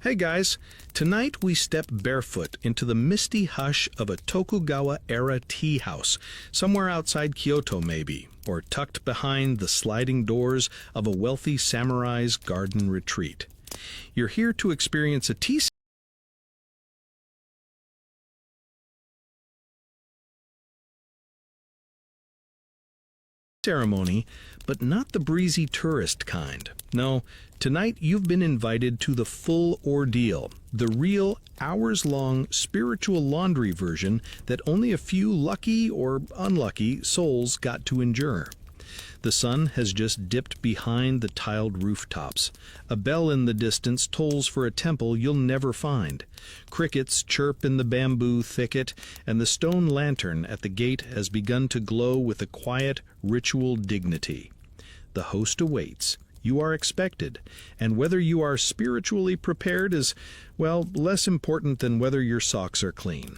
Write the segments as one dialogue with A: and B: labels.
A: Hey guys, tonight we step barefoot into the misty hush of a Tokugawa-era tea house, somewhere outside Kyoto maybe, or tucked behind the sliding doors of a wealthy samurai's garden retreat. You're here to experience a tea ceremony, but not the breezy tourist kind. No, tonight you've been invited to the full ordeal, the real hours-long spiritual laundry version that only a few lucky or unlucky souls got to endure. The sun has just dipped behind the tiled rooftops. A bell in the distance tolls for a temple you'll never find. Crickets chirp in the bamboo thicket, and the stone lantern at the gate has begun to glow with a quiet, ritual dignity. The host awaits. You are expected, and whether you are spiritually prepared is, well, less important than whether your socks are clean.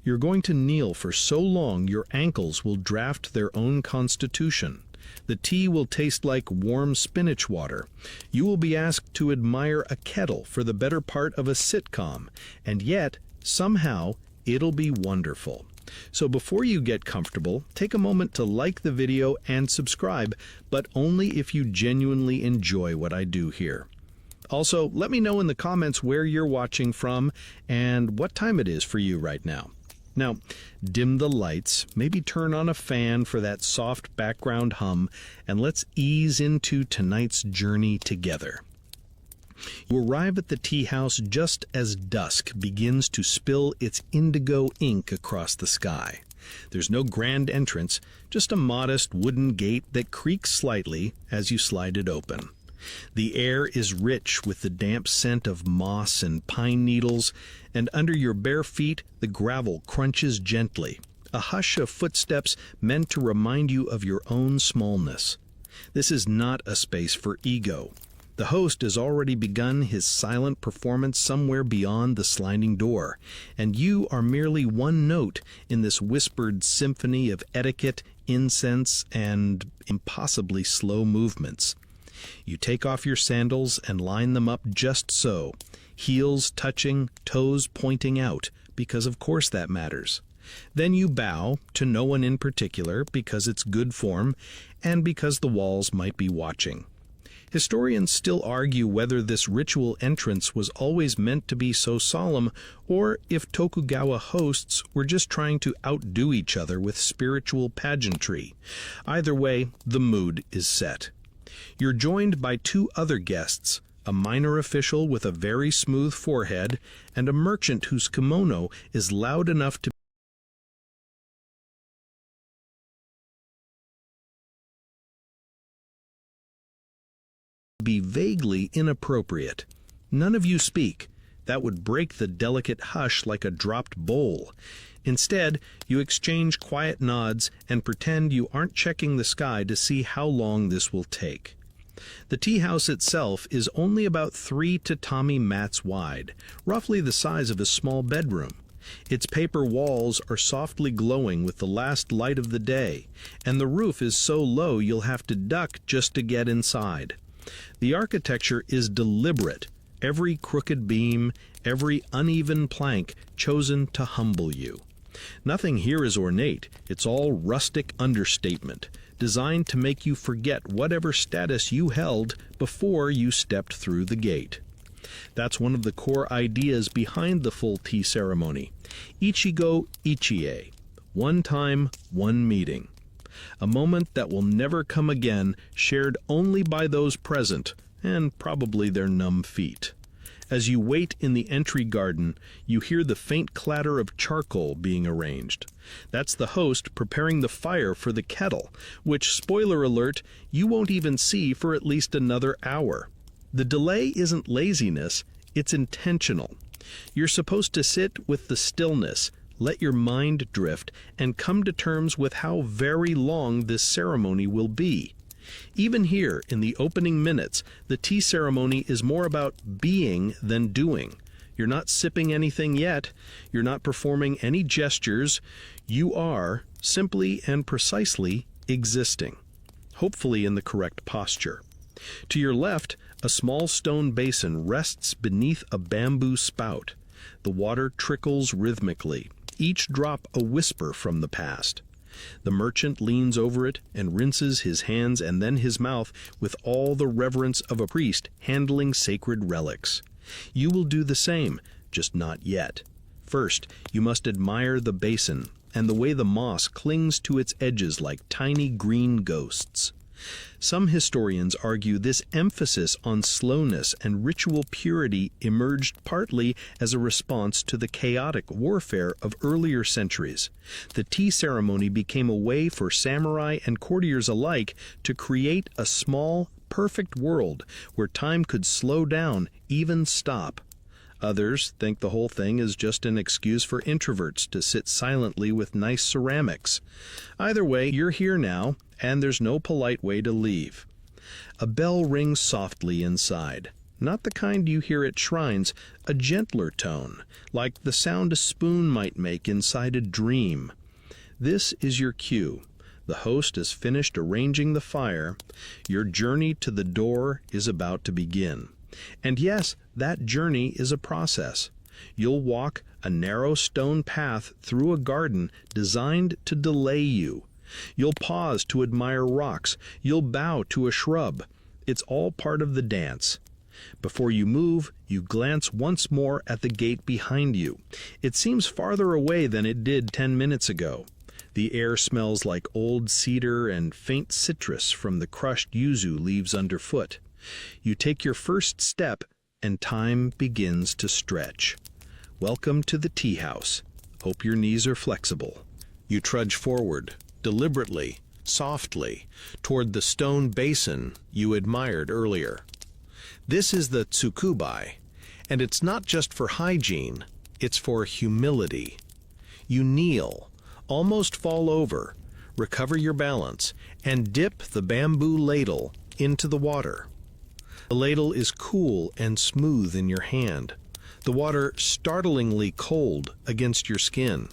A: You're going to kneel for so long your ankles will draft their own constitution. The tea will taste like warm spinach water. You will be asked to admire a kettle for the better part of a sitcom, and yet, somehow, it'll be wonderful. So before you get comfortable, take a moment to like the video and subscribe, but only if you genuinely enjoy what I do here. Also, let me know in the comments where you're watching from and what time it is for you right now. Now, dim the lights, maybe turn on a fan for that soft background hum, and let's ease into tonight's journey together. You arrive at the tea house just as dusk begins to spill its indigo ink across the sky. There's no grand entrance, just a modest wooden gate that creaks slightly as you slide it open. The air is rich with the damp scent of moss and pine needles, and under your bare feet the gravel crunches gently, a hush of footsteps meant to remind you of your own smallness. This is not a space for ego. The host has already begun his silent performance somewhere beyond the sliding door, and you are merely one note in this whispered symphony of etiquette, incense, and impossibly slow movements. You take off your sandals and line them up just so, heels touching, toes pointing out, because of course that matters. Then you bow, to no one in particular, because it's good form, and because the walls might be watching. Historians still argue whether this ritual entrance was always meant to be so solemn, or if Tokugawa hosts were just trying to outdo each other with spiritual pageantry. Either way, the mood is set. You're joined by two other guests, a minor official with a very smooth forehead, and a merchant whose kimono is loud enough to be vaguely inappropriate. None of you speak. That would break the delicate hush like a dropped bowl. Instead, you exchange quiet nods and pretend you aren't checking the sky to see how long this will take. The tea house itself is only about 3 tatami mats wide, roughly the size of a small bedroom. Its paper walls are softly glowing with the last light of the day, and the roof is so low you'll have to duck just to get inside. The architecture is deliberate, every crooked beam, every uneven plank chosen to humble you. Nothing here is ornate, it's all rustic understatement, designed to make you forget whatever status you held before you stepped through the gate. That's one of the core ideas behind the full tea ceremony. Ichigo Ichie. One time, one meeting. A moment that will never come again, shared only by those present, and probably their numb feet. As you wait in the entry garden, you hear the faint clatter of charcoal being arranged. That's the host preparing the fire for the kettle, which, spoiler alert, you won't even see for at least another hour. The delay isn't laziness, it's intentional. You're supposed to sit with the stillness, let your mind drift, and come to terms with how very long this ceremony will be. Even here, in the opening minutes, the tea ceremony is more about being than doing. You're not sipping anything yet. You're not performing any gestures. You are, simply and precisely, existing, hopefully in the correct posture. To your left, A small stone basin rests beneath a bamboo spout. The water trickles rhythmically, each drop a whisper from the past. The merchant leans over it and rinses his hands and then his mouth with all the reverence of a priest handling sacred relics. You will do the same, just not yet. First, you must admire the basin and the way the moss clings to its edges like tiny green ghosts. Some historians argue this emphasis on slowness and ritual purity emerged partly as a response to the chaotic warfare of earlier centuries. The tea ceremony became a way for samurai and courtiers alike to create a small, perfect world where time could slow down, even stop. Others think the whole thing is just an excuse for introverts to sit silently with nice ceramics. Either way, you're here now, and there's no polite way to leave. A bell rings softly inside. Not the kind you hear at shrines, a gentler tone, like the sound a spoon might make inside a dream. This is your cue. The host has finished arranging the fire. Your journey to the door is about to begin. And yes, that journey is a process. You'll walk a narrow stone path through a garden designed to delay you. You'll pause to admire rocks. You'll bow to a shrub. It's all part of the dance. Before you move, you glance once more at the gate behind you. It seems farther away than it did 10 minutes ago. The air smells like old cedar and faint citrus from the crushed yuzu leaves underfoot. You take your first step, and time begins to stretch. Welcome to the tea house. Hope your knees are flexible. You trudge forward, deliberately, softly, toward the stone basin you admired earlier. This is the tsukubai, and it's not just for hygiene, it's for humility. You kneel, almost fall over, recover your balance, and dip the bamboo ladle into the water. The ladle is cool and smooth in your hand, the water startlingly cold against your skin.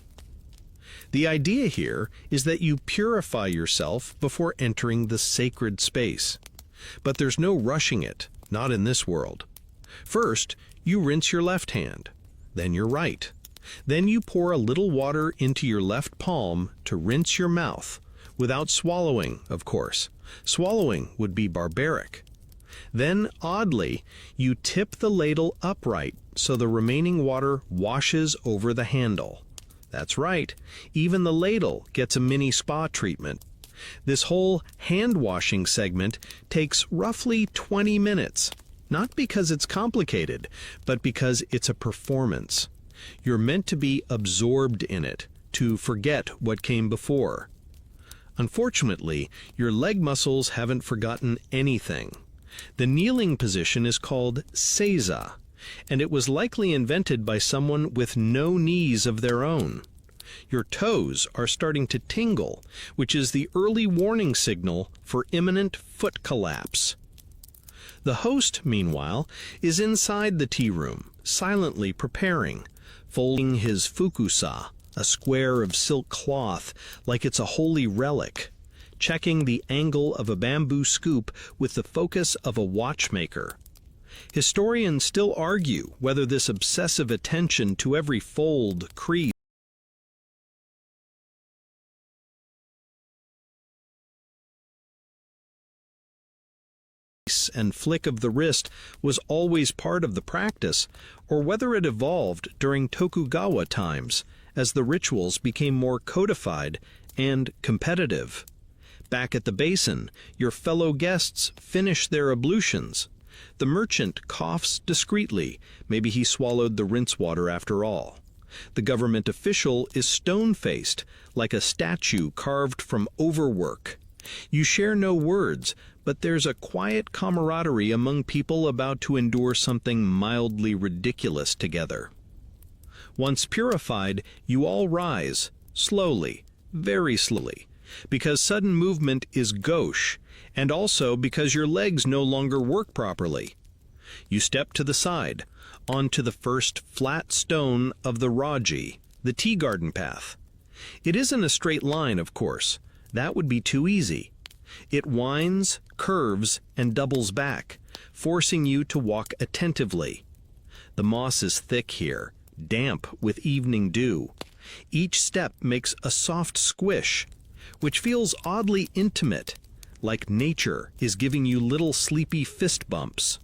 A: The idea here is that you purify yourself before entering the sacred space. But there's no rushing it, not in this world. First, you rinse your left hand, then your right. Then you pour a little water into your left palm to rinse your mouth, without swallowing, of course. Swallowing would be barbaric. Then, oddly, you tip the ladle upright so the remaining water washes over the handle. That's right, even the ladle gets a mini spa treatment. This whole hand-washing segment takes roughly 20 minutes, not because it's complicated, but because it's a performance. You're meant to be absorbed in it, to forget what came before. Unfortunately, your leg muscles haven't forgotten anything. The kneeling position is called seiza, and it was likely invented by someone with no knees of their own. Your toes are starting to tingle, which is the early warning signal for imminent foot collapse. The host, meanwhile, is inside the tea room, silently preparing, folding his fukusa, a square of silk cloth, like it's a holy relic, checking the angle of a bamboo scoop with the focus of a watchmaker. Historians still argue whether this obsessive attention to every fold, crease, and flick of the wrist was always part of the practice, or whether it evolved during Tokugawa times as the rituals became more codified and competitive. Back at the basin, your fellow guests finish their ablutions. The merchant coughs discreetly. Maybe he swallowed the rinse water after all. The government official is stone-faced, like a statue carved from overwork. You share no words, but there's a quiet camaraderie among people about to endure something mildly ridiculous together. Once purified, you all rise, slowly, very slowly, because sudden movement is gauche, and also because your legs no longer work properly. You step to the side, onto the first flat stone of the raji, the tea garden path. It isn't a straight line, of course. That would be too easy. It winds, curves, and doubles back, forcing you to walk attentively. The moss is thick here, damp with evening dew. Each step makes a soft squish, which feels oddly intimate, like nature is giving you little sleepy fist bumps.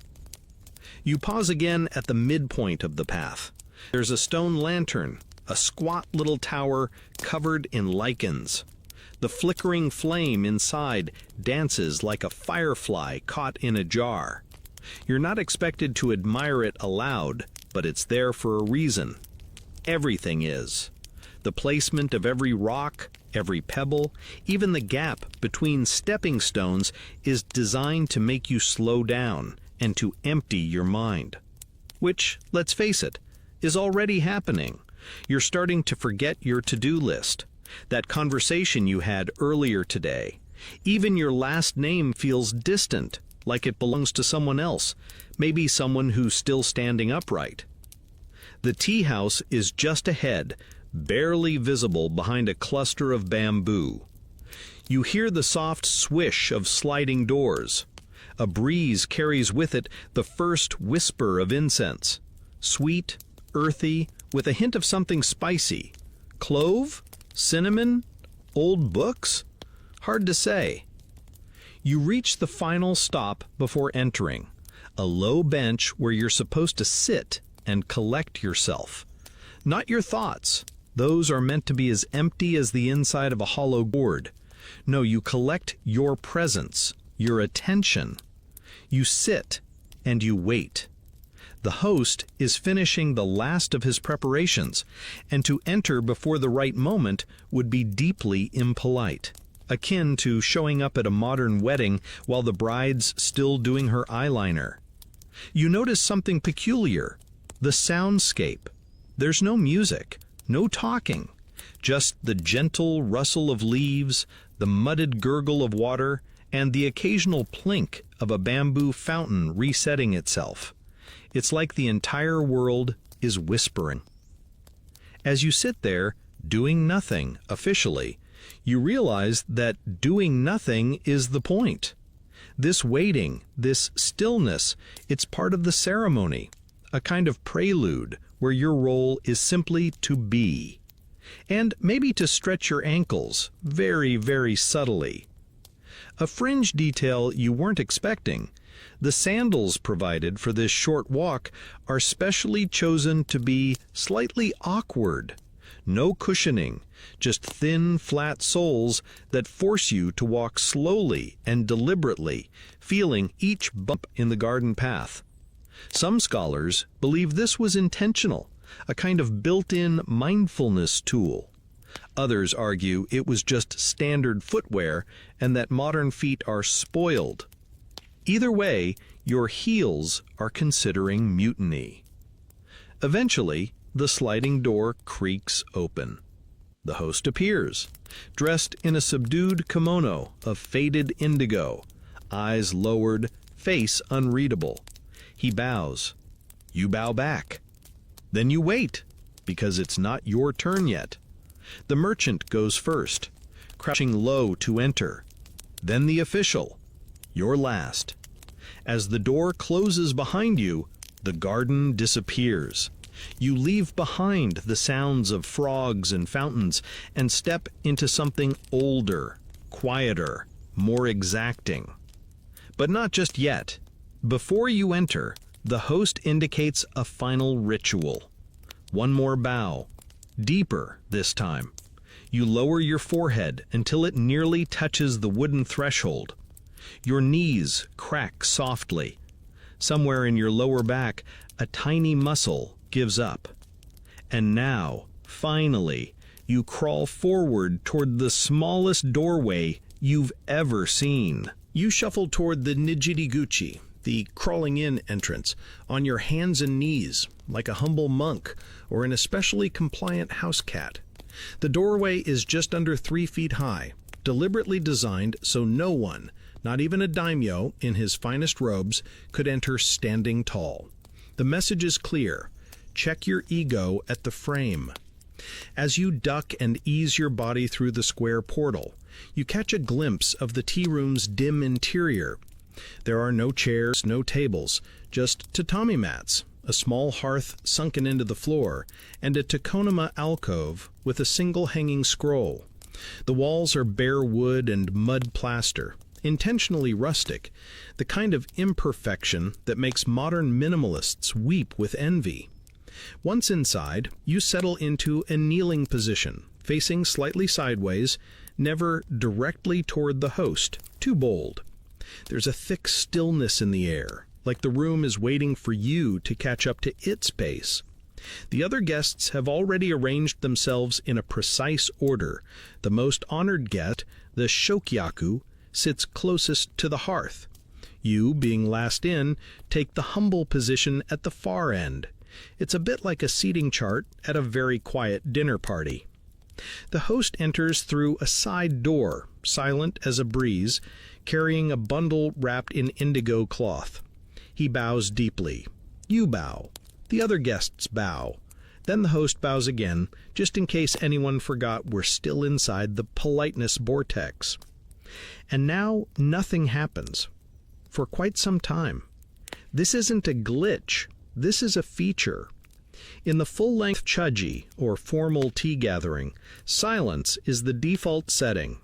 A: You pause again at the midpoint of the path. There's a stone lantern, a squat little tower covered in lichens. The flickering flame inside dances like a firefly caught in a jar. You're not expected to admire it aloud, but it's there for a reason. Everything is. The placement of every rock, every pebble, even the gap between stepping stones is designed to make you slow down and to empty your mind. Which, let's face it, is already happening. You're starting to forget your to-do list, that conversation you had earlier today. Even your last name feels distant, like it belongs to someone else, maybe someone who's still standing upright. The tea house is just ahead, barely visible behind a cluster of bamboo. You hear the soft swish of sliding doors. A breeze carries with it the first whisper of incense. Sweet, earthy, with a hint of something spicy. Clove? Cinnamon? Old books? Hard to say. You reach the final stop before entering, a low bench where you're supposed to sit and collect yourself. Not your thoughts. Those are meant to be as empty as the inside of a hollow gourd. No, you collect your presence, your attention. You sit and you wait. The host is finishing the last of his preparations, and to enter before the right moment would be deeply impolite, akin to showing up at a modern wedding while the bride's still doing her eyeliner. You notice something peculiar, the soundscape. There's no music, no talking, just the gentle rustle of leaves, the mudded gurgle of water, and the occasional plink of a bamboo fountain resetting itself. It's like the entire world is whispering. As you sit there, doing nothing officially, you realize that doing nothing is the point. This waiting, this stillness, it's part of the ceremony, a kind of prelude where your role is simply to be. And maybe to stretch your ankles, very, very subtly. A fringe detail you weren't expecting. The sandals provided for this short walk are specially chosen to be slightly awkward. No cushioning, just thin, flat soles that force you to walk slowly and deliberately, feeling each bump in the garden path. Some scholars believe this was intentional, a kind of built-in mindfulness tool. Others argue it was just standard footwear and that modern feet are spoiled. Either way, your heels are considering mutiny. Eventually, the sliding door creaks open. The host appears, dressed in a subdued kimono of faded indigo, eyes lowered, face unreadable. He bows. You bow back. Then you wait, because it's not your turn yet. The merchant goes first, crouching low to enter. Then the official. You're last. As the door closes behind you, the garden disappears. You leave behind the sounds of frogs and fountains and step into something older, quieter, more exacting. But not just yet. Before you enter, the host indicates a final ritual. One more bow, deeper this time. You lower your forehead until it nearly touches the wooden threshold. Your knees crack softly. Somewhere in your lower back, a tiny muscle gives up. And now, finally, you crawl forward toward the smallest doorway you've ever seen. You shuffle toward the Nijiriguchi, the crawling-in entrance, on your hands and knees, like a humble monk or an especially compliant house cat. The doorway is just under 3 feet high, deliberately designed so no one, not even a daimyo in his finest robes, could enter standing tall. The message is clear. Check your ego at the frame. As you duck and ease your body through the square portal, you catch a glimpse of the tea room's dim interior. There are no chairs, no tables, just tatami mats, a small hearth sunken into the floor, and a tokonoma alcove with a single hanging scroll. The walls are bare wood and mud plaster, intentionally rustic, the kind of imperfection that makes modern minimalists weep with envy. Once inside, you settle into a kneeling position, facing slightly sideways, never directly toward the host, too bold. There's a thick stillness in the air, like the room is waiting for you to catch up to its pace. The other guests have already arranged themselves in a precise order. The most honored guest, the shokyaku, sits closest to the hearth. You, being last in, take the humble position at the far end. It's a bit like a seating chart at a very quiet dinner party. The host enters through a side door, silent as a breeze, carrying a bundle wrapped in indigo cloth. He bows deeply. You bow. The other guests bow. Then the host bows again, just in case anyone forgot we're still inside the politeness vortex. And now nothing happens. For quite some time. This isn't a glitch. This is a feature. In the full-length chaji, or formal tea gathering, silence is the default setting.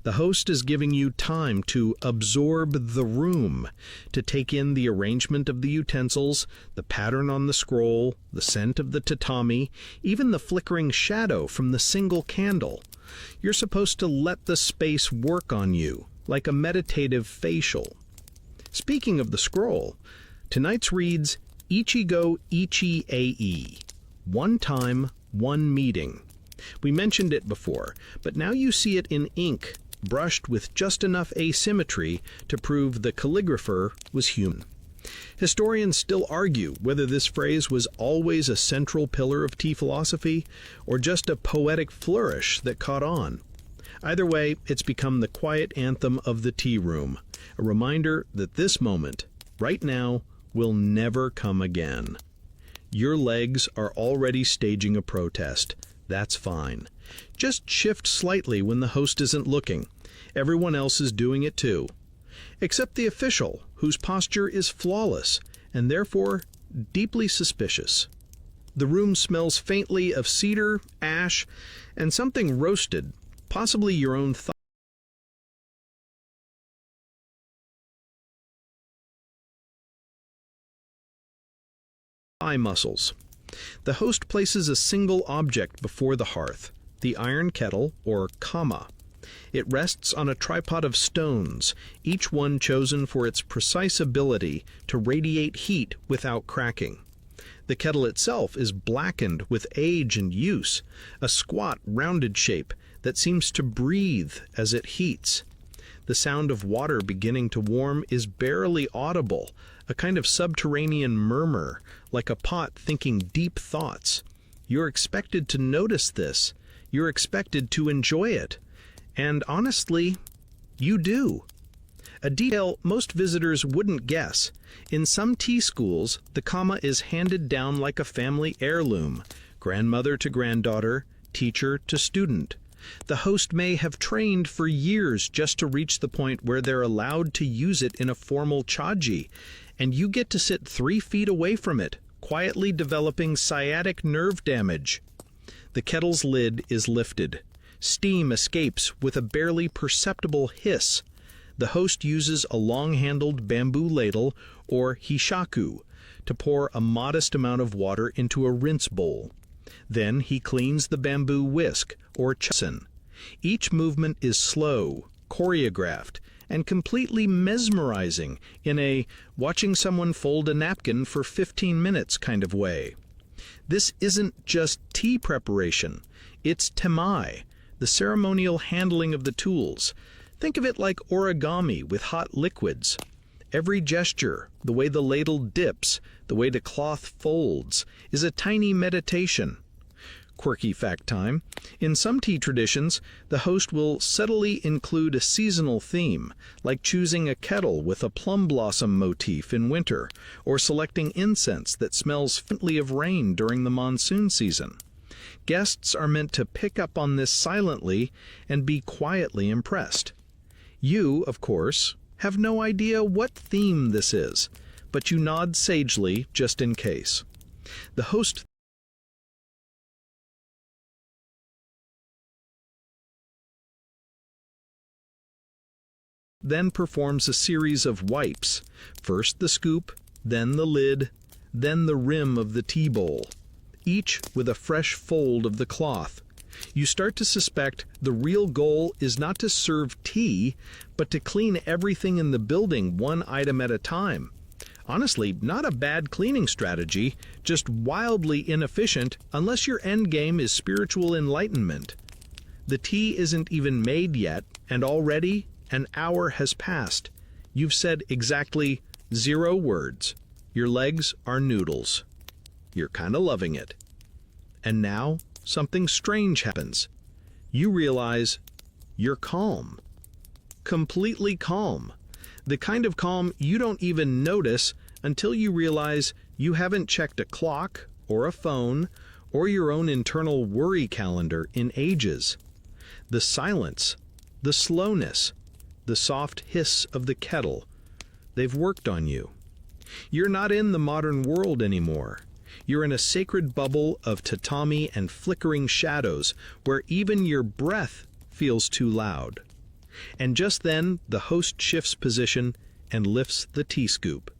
A: The host is giving you time to absorb the room, to take in the arrangement of the utensils, the pattern on the scroll, the scent of the tatami, even the flickering shadow from the single candle. You're supposed to let the space work on you, like a meditative facial. Speaking of the scroll, tonight's reads Ichigo Ichi Ei, one time, one meeting. We mentioned it before, but now you see it in ink, brushed with just enough asymmetry to prove the calligrapher was human. Historians still argue whether this phrase was always a central pillar of tea philosophy or just a poetic flourish that caught on. Either way, it's become the quiet anthem of the tea room, a reminder that this moment, right now, will never come again. Your legs are already staging a protest. That's fine. Just shift slightly when the host isn't looking. Everyone else is doing it too. Except the official, whose posture is flawless, and therefore deeply suspicious. The room smells faintly of cedar, ash, and something roasted, possibly your own thigh muscles. The host places a single object before the hearth, the iron kettle, or kama. It rests on a tripod of stones, each one chosen for its precise ability to radiate heat without cracking. The kettle itself is blackened with age and use, a squat, rounded shape that seems to breathe as it heats. The sound of water beginning to warm is barely audible, a kind of subterranean murmur, like a pot thinking deep thoughts. You're expected to notice this. You're expected to enjoy it. And honestly, you do. A detail most visitors wouldn't guess. In some tea schools, the kama is handed down like a family heirloom, grandmother to granddaughter, teacher to student. The host may have trained for years just to reach the point where they're allowed to use it in a formal chaji, and you get to sit 3 feet away from it, quietly developing sciatic nerve damage. The kettle's lid is lifted. Steam escapes with a barely perceptible hiss. The host uses a long-handled bamboo ladle, or hishaku, to pour a modest amount of water into a rinse bowl. Then he cleans the bamboo whisk, or chusen. Each movement is slow, choreographed, and completely mesmerizing in a watching someone fold a napkin for 15 minutes kind of way. This isn't just tea preparation. It's temai, the ceremonial handling of the tools. Think of it like origami with hot liquids. Every gesture, the way the ladle dips, the way the cloth folds, is a tiny meditation. Quirky fact time. In some tea traditions, the host will subtly include a seasonal theme, like choosing a kettle with a plum blossom motif in winter, or selecting incense that smells faintly of rain during the monsoon season. Guests are meant to pick up on this silently and be quietly impressed. You, of course, have no idea what theme this is, but you nod sagely just in case. The host then performs a series of wipes, first the scoop, then the lid, then the rim of the tea bowl, each with a fresh fold of the cloth. You start to suspect the real goal is not to serve tea, but to clean everything in the building one item at a time. Honestly, not a bad cleaning strategy, just wildly inefficient unless your end game is spiritual enlightenment. The tea isn't even made yet, and already an hour has passed. You've said exactly 0 words. Your legs are noodles. You're kind of loving it. And now something strange happens. You realize you're calm. Completely calm. The kind of calm you don't even notice until you realize you haven't checked a clock or a phone or your own internal worry calendar in ages. The silence, the slowness, the soft hiss of the kettle, they've worked on you. You're not in the modern world anymore. You're in a sacred bubble of tatami and flickering shadows where even your breath feels too loud. And just then, the host shifts position and lifts the tea scoop.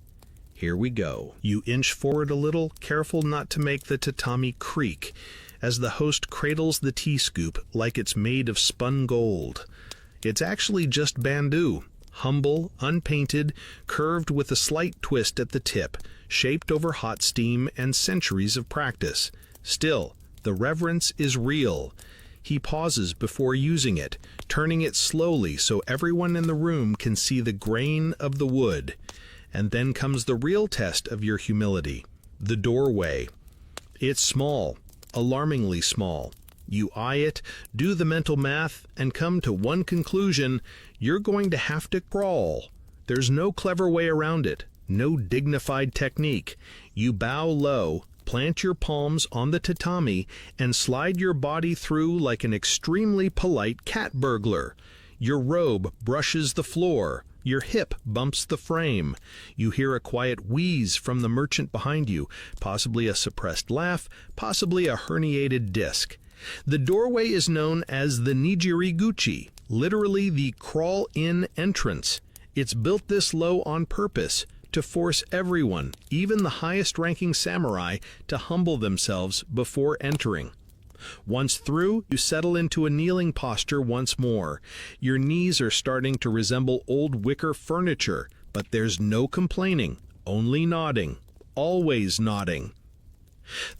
A: Here we go. You inch forward a little, careful not to make the tatami creak, as the host cradles the tea scoop like it's made of spun gold. It's actually just bamboo, humble, unpainted, curved with a slight twist at the tip, shaped over hot steam and centuries of practice. Still, the reverence is real. He pauses before using it, turning it slowly so everyone in the room can see the grain of the wood. And then comes the real test of your humility, the doorway. It's small, alarmingly small. You eye it, do the mental math, and come to one conclusion: you're going to have to crawl. There's no clever way around it, no dignified technique. You bow low, plant your palms on the tatami, and slide your body through like an extremely polite cat burglar. Your robe brushes the floor. Your hip bumps the frame. You hear a quiet wheeze from the merchant behind you, possibly a suppressed laugh, possibly a herniated disc. The doorway is known as the Nijiriguchi, literally the crawl-in entrance. It's built this low on purpose, to force everyone, even the highest-ranking samurai, to humble themselves before entering. Once through, you settle into a kneeling posture once more. Your knees are starting to resemble old wicker furniture, but there's no complaining, only nodding, always nodding.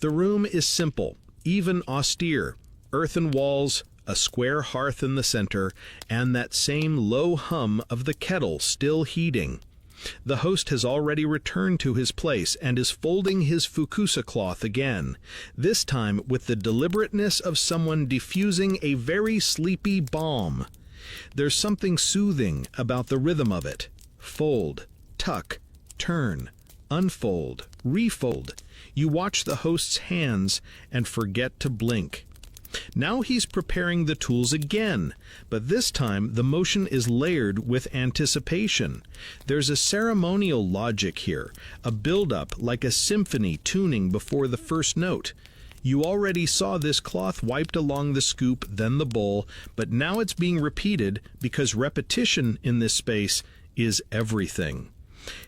A: The room is simple, even austere. Earthen walls, a square hearth in the center, and that same low hum of the kettle still heating. The host has already returned to his place and is folding his fukusa cloth again, this time with the deliberateness of someone diffusing a very sleepy balm. There's something soothing about the rhythm of it. Fold, tuck, turn, unfold, refold. You watch the host's hands and forget to blink. Now he's preparing the tools again, but this time the motion is layered with anticipation. There's a ceremonial logic here, a build-up like a symphony tuning before the first note. You already saw this cloth wiped along the scoop, then the bowl, but now it's being repeated because repetition in this space is everything.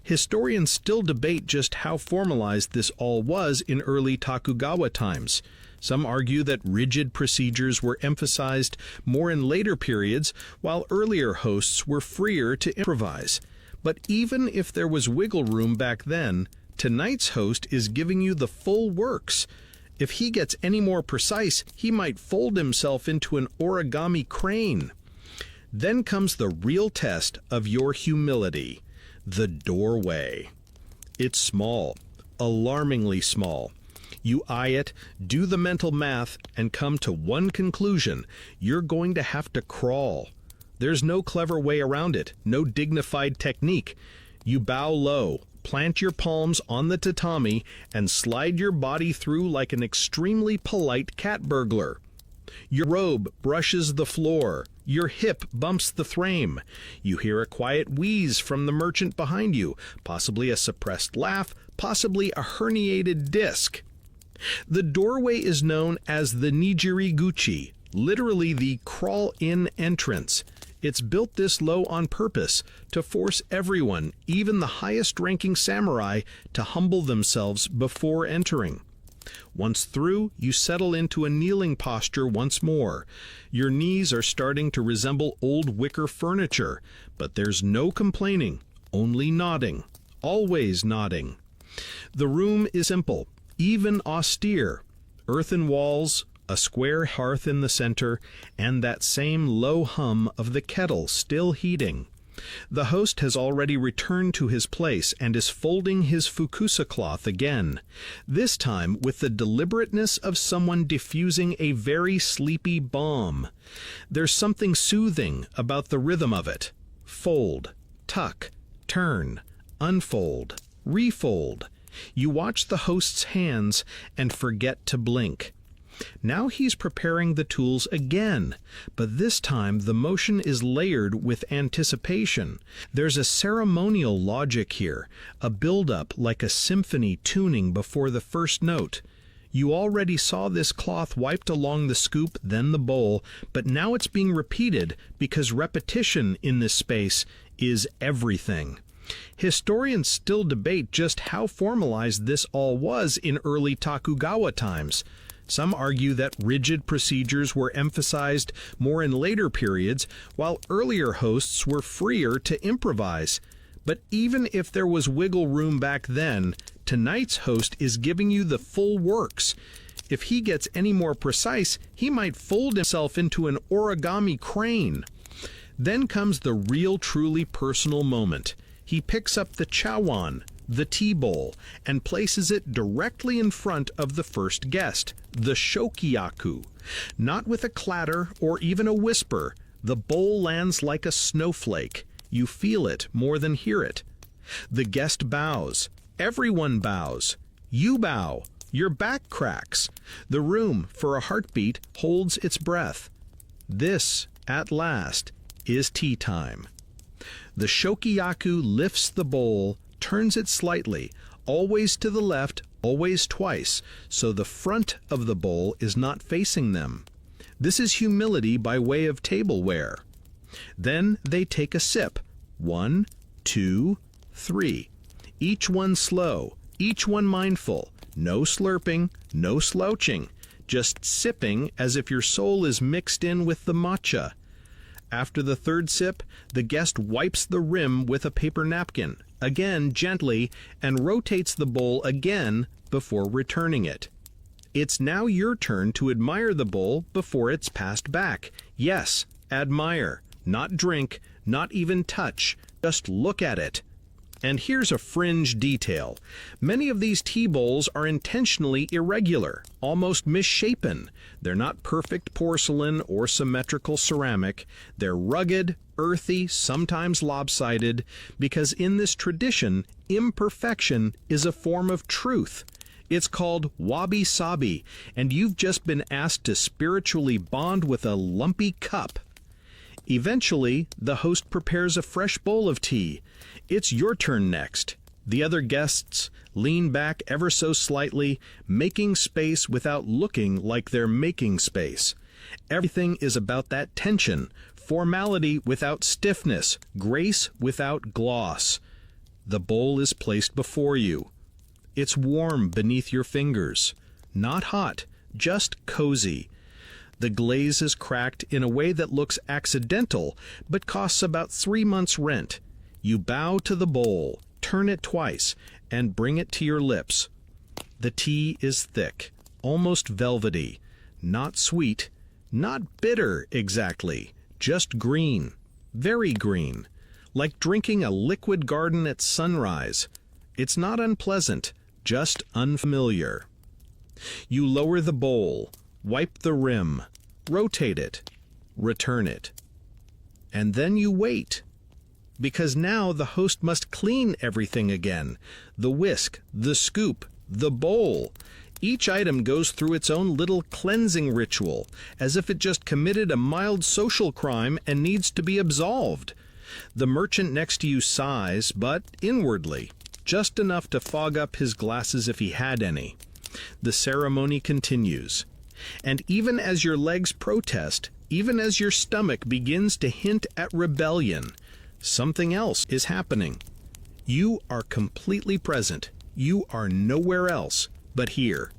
A: Historians still debate just how formalized this all was in early Tokugawa times. Some argue that rigid procedures were emphasized more in later periods, while earlier hosts were freer to improvise. But even if there was wiggle room back then, tonight's host is giving you the full works. If he gets any more precise, he might fold himself into an origami crane. Then comes the real test of your humility, the doorway. It's small, alarmingly small. You eye it, do the mental math, and come to one conclusion: you're going to have to crawl. There's no clever way around it, no dignified technique. You bow low, Plant your palms on the tatami and slide your body through like an extremely polite cat burglar. Your robe brushes the floor. Your hip bumps the frame. You hear a quiet wheeze from the merchant behind you, possibly a suppressed laugh, possibly a herniated disc. The doorway is known as the Nijiri-guchi, literally the crawl-in entrance. It's built this low on purpose to force everyone, even the highest-ranking samurai, to humble themselves before entering. Once through, you settle into a kneeling posture once more. Your knees are starting to resemble old wicker furniture, but there's no complaining, only nodding, always nodding. The room is simple, even austere. Earthen walls, a square hearth in the center, and that same low hum of the kettle still heating. The host has already returned to his place and is folding his fukusa cloth again, this time with the deliberateness of someone diffusing a very sleepy bomb. There's something soothing about the rhythm of it. Fold, tuck, turn, unfold, refold. You watch the host's hands and forget to blink. Now he's preparing the tools again, but this time the motion is layered with anticipation. There's a ceremonial logic here, a build-up like a symphony tuning before the first note. You already saw this cloth wiped along the scoop, then the bowl, but now it's being repeated because repetition in this space is everything. Historians still debate just how formalized this all was in early Tokugawa times. Some argue that rigid procedures were emphasized more in later periods, while earlier hosts were freer to improvise. But even if there was wiggle room back then, tonight's host is giving you the full works. If he gets any more precise, he might fold himself into an origami crane. Then comes the real, truly personal moment. He picks up the chawan, the tea bowl, and places it directly in front of the first guest, the shokiyaku. Not with a clatter or even a whisper, the bowl lands like a snowflake. You feel it more than hear it. The guest bows. Everyone bows. You bow. Your back cracks. The room, for a heartbeat, holds its breath. This, at last, is tea time. The shokiyaku lifts the bowl, turns it slightly, always to the left, always twice, so the front of the bowl is not facing them. This is humility by way of tableware. Then they take a sip. 1, 2, 3. Each one slow, each one mindful. No slurping, no slouching. Just sipping as if your soul is mixed in with the matcha. After the third sip, the guest wipes the rim with a paper napkin, again gently, and rotates the bowl again before returning it. It's now your turn to admire the bowl before it's passed back. Yes, admire, not drink, not even touch, just look at it. And here's a fringe detail. Many of these tea bowls are intentionally irregular, almost misshapen. They're not perfect porcelain or symmetrical ceramic. They're rugged, earthy, sometimes lopsided, because in this tradition, imperfection is a form of truth. It's called wabi-sabi, and you've just been asked to spiritually bond with a lumpy cup. Eventually, the host prepares a fresh bowl of tea. It's your turn next. The other guests lean back ever so slightly, making space without looking like they're making space. Everything is about that tension, formality without stiffness, grace without gloss. The bowl is placed before you. It's warm beneath your fingers. Not hot, just cozy. The glaze is cracked in a way that looks accidental, but costs about 3 months' rent. You bow to the bowl, turn it twice, and bring it to your lips. The tea is thick, almost velvety, not sweet, not bitter exactly, just green, very green, like drinking a liquid garden at sunrise. It's not unpleasant, just unfamiliar. You lower the bowl, wipe the rim, rotate it, return it. And then you wait. because now the host must clean everything again. The whisk, the scoop, the bowl. Each item goes through its own little cleansing ritual, as if it just committed a mild social crime and needs to be absolved. The merchant next to you sighs, but inwardly, just enough to fog up his glasses if he had any. The ceremony continues. And even as your legs protest, even as your stomach begins to hint at rebellion, something else is happening. You are completely present. You are nowhere else but here.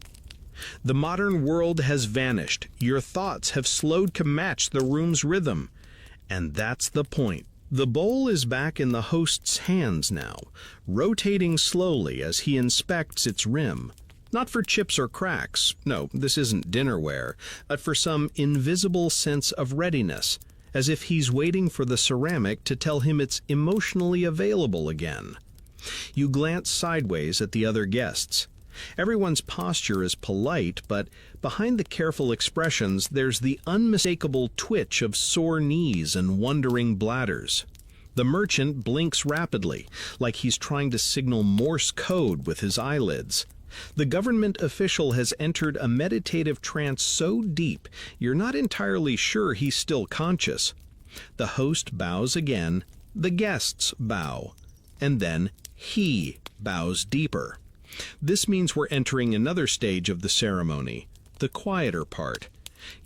A: The modern world has vanished. Your thoughts have slowed to match the room's rhythm. And that's the point. The bowl is back in the host's hands now, rotating slowly as he inspects its rim. Not for chips or cracks, no, this isn't dinnerware, but for some invisible sense of readiness, as if he's waiting for the ceramic to tell him it's emotionally available again. You glance sideways at the other guests. Everyone's posture is polite, but behind the careful expressions there's the unmistakable twitch of sore knees and wondering bladders. The merchant blinks rapidly, like he's trying to signal Morse code with his eyelids. The government official has entered a meditative trance so deep you're not entirely sure he's still conscious. The host bows again, the guests bow, and then he bows deeper. This means we're entering another stage of the ceremony, the quieter part.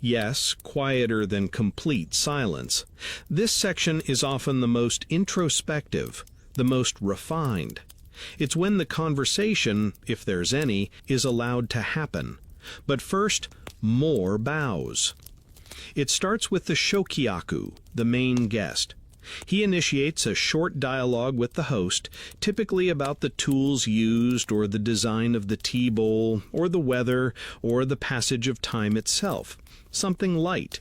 A: Yes, quieter than complete silence. This section is often the most introspective, the most refined. It's when the conversation, if there's any, is allowed to happen. But first, more bows. It starts with the shokyaku, the main guest. He initiates a short dialogue with the host, typically about the tools used or the design of the tea bowl or the weather or the passage of time itself. Something light.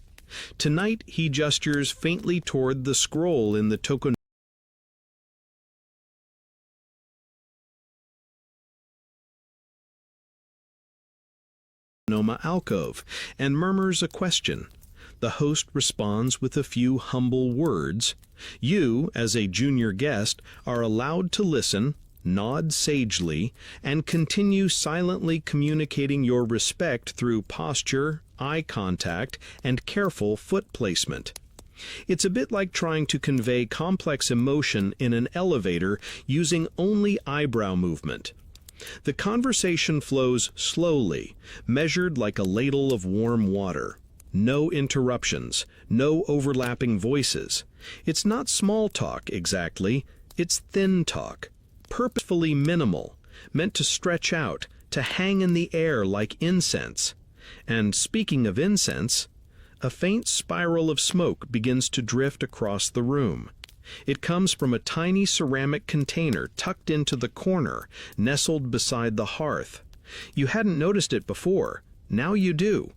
A: Tonight he gestures faintly toward the scroll in the Tokugawa alcove and murmurs a question. The host responds with a few humble words. You, as a junior guest, are allowed to listen, nod sagely, and continue silently communicating your respect through posture, eye contact, and careful foot placement. It's a bit like trying to convey complex emotion in an elevator using only eyebrow movement. The conversation flows slowly, measured like a ladle of warm water. No interruptions, no overlapping voices. It's not small talk exactly, it's thin talk, purposefully minimal, meant to stretch out, to hang in the air like incense. And speaking of incense, a faint spiral of smoke begins to drift across the room. It comes from a tiny ceramic container tucked into the corner, nestled beside the hearth. You hadn't noticed it before, now you do.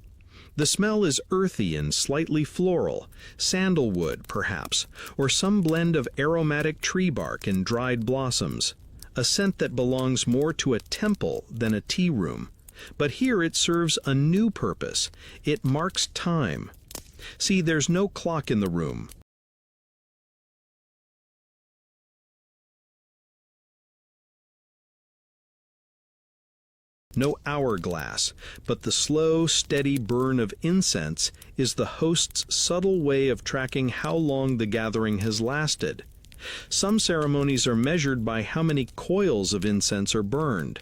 A: The smell is earthy and slightly floral, sandalwood, perhaps, or some blend of aromatic tree bark and dried blossoms, a scent that belongs more to a temple than a tea room. But here it serves a new purpose. It marks time. See, there's no clock in the room. No hourglass, but the slow, steady burn of incense is the host's subtle way of tracking how long the gathering has lasted. Some ceremonies are measured by how many coils of incense are burned.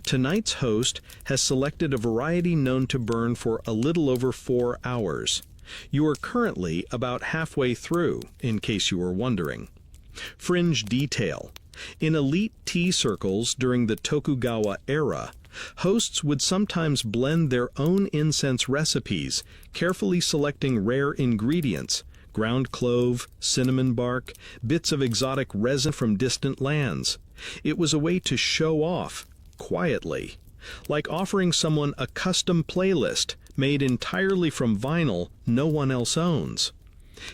A: Tonight's host has selected a variety known to burn for a little over 4 hours. You are currently about halfway through, in case you were wondering. Fringe detail. In elite tea circles during the Tokugawa era, hosts would sometimes blend their own incense recipes, carefully selecting rare ingredients, ground clove, cinnamon bark, bits of exotic resin from distant lands. It was a way to show off, quietly, like offering someone a custom playlist made entirely from vinyl no one else owns.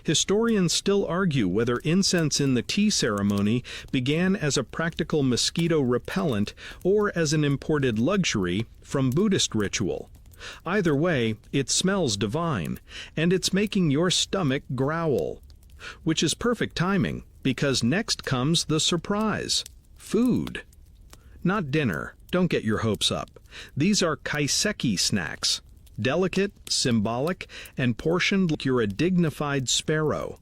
A: Historians still argue whether incense in the tea ceremony began as a practical mosquito repellent or as an imported luxury from Buddhist ritual. Either way, it smells divine, and it's making your stomach growl. Which is perfect timing. because next comes the surprise: food. Not dinner, don't get your hopes up. These are kaiseki snacks, delicate, symbolic, and portioned like you're a dignified sparrow.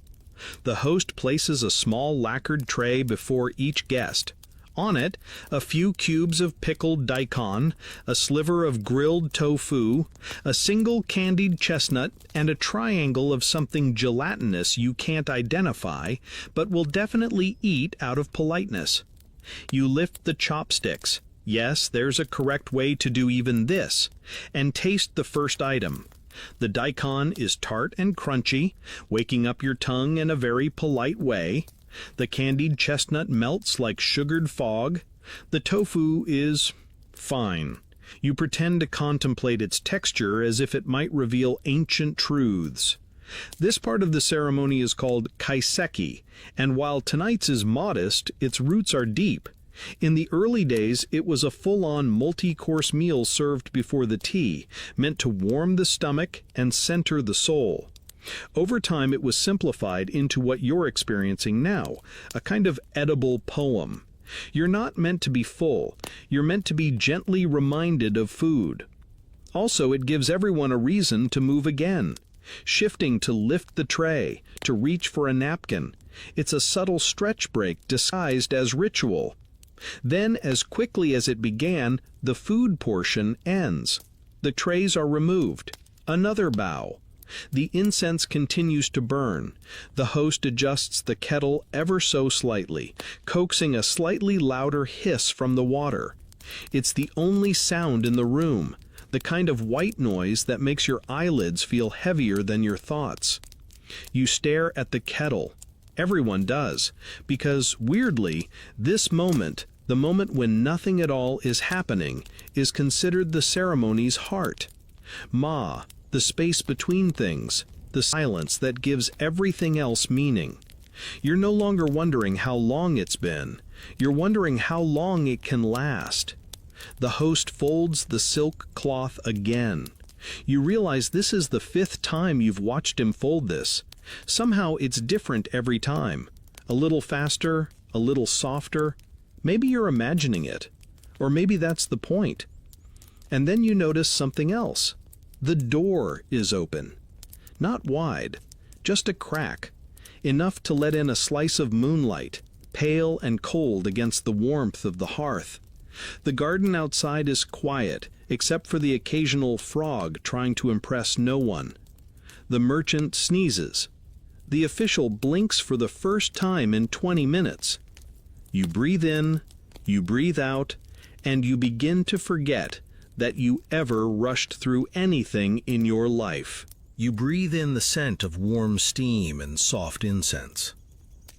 A: The host places a small lacquered tray before each guest. On it, a few cubes of pickled daikon, a sliver of grilled tofu, a single candied chestnut, and a triangle of something gelatinous you can't identify, but will definitely eat out of politeness. You lift the chopsticks. Yes, there's a correct way to do even this, and taste the first item. The daikon is tart and crunchy, waking up your tongue in a very polite way. The candied chestnut melts like sugared fog. The tofu is fine. You pretend to contemplate its texture as if it might reveal ancient truths. This part of the ceremony is called kaiseki, and while tonight's is modest, its roots are deep. In the early days, it was a full-on multi-course meal served before the tea, meant to warm the stomach and center the soul. Over time, it was simplified into what you're experiencing now, a kind of edible poem. You're not meant to be full. You're meant to be gently reminded of food. Also, it gives everyone a reason to move again, shifting to lift the tray, to reach for a napkin. It's a subtle stretch break disguised as ritual. Then, as quickly as it began, the food portion ends. The trays are removed. Another bow. The incense continues to burn. The host adjusts the kettle ever so slightly, coaxing a slightly louder hiss from the water. It's the only sound in the room, the kind of white noise that makes your eyelids feel heavier than your thoughts. You stare at the kettle. Everyone does, because, weirdly, this moment, the moment when nothing at all is happening, is considered the ceremony's heart. Ma, the space between things, the silence that gives everything else meaning. You're no longer wondering how long it's been. You're wondering how long it can last. The host folds the silk cloth again. You realize this is the 5th time you've watched him fold this. Somehow it's different every time. A little faster, a little softer. Maybe you're imagining it. Or maybe that's the point. And then you notice something else. The door is open. Not wide, just a crack, enough to let in a slice of moonlight, pale and cold against the warmth of the hearth. The garden outside is quiet, except for the occasional frog trying to impress no one. The merchant sneezes. The official blinks for the first time in 20 minutes. You breathe in, you breathe out, and you begin to forget that you ever rushed through anything in your life. You breathe in the scent of warm steam and soft incense.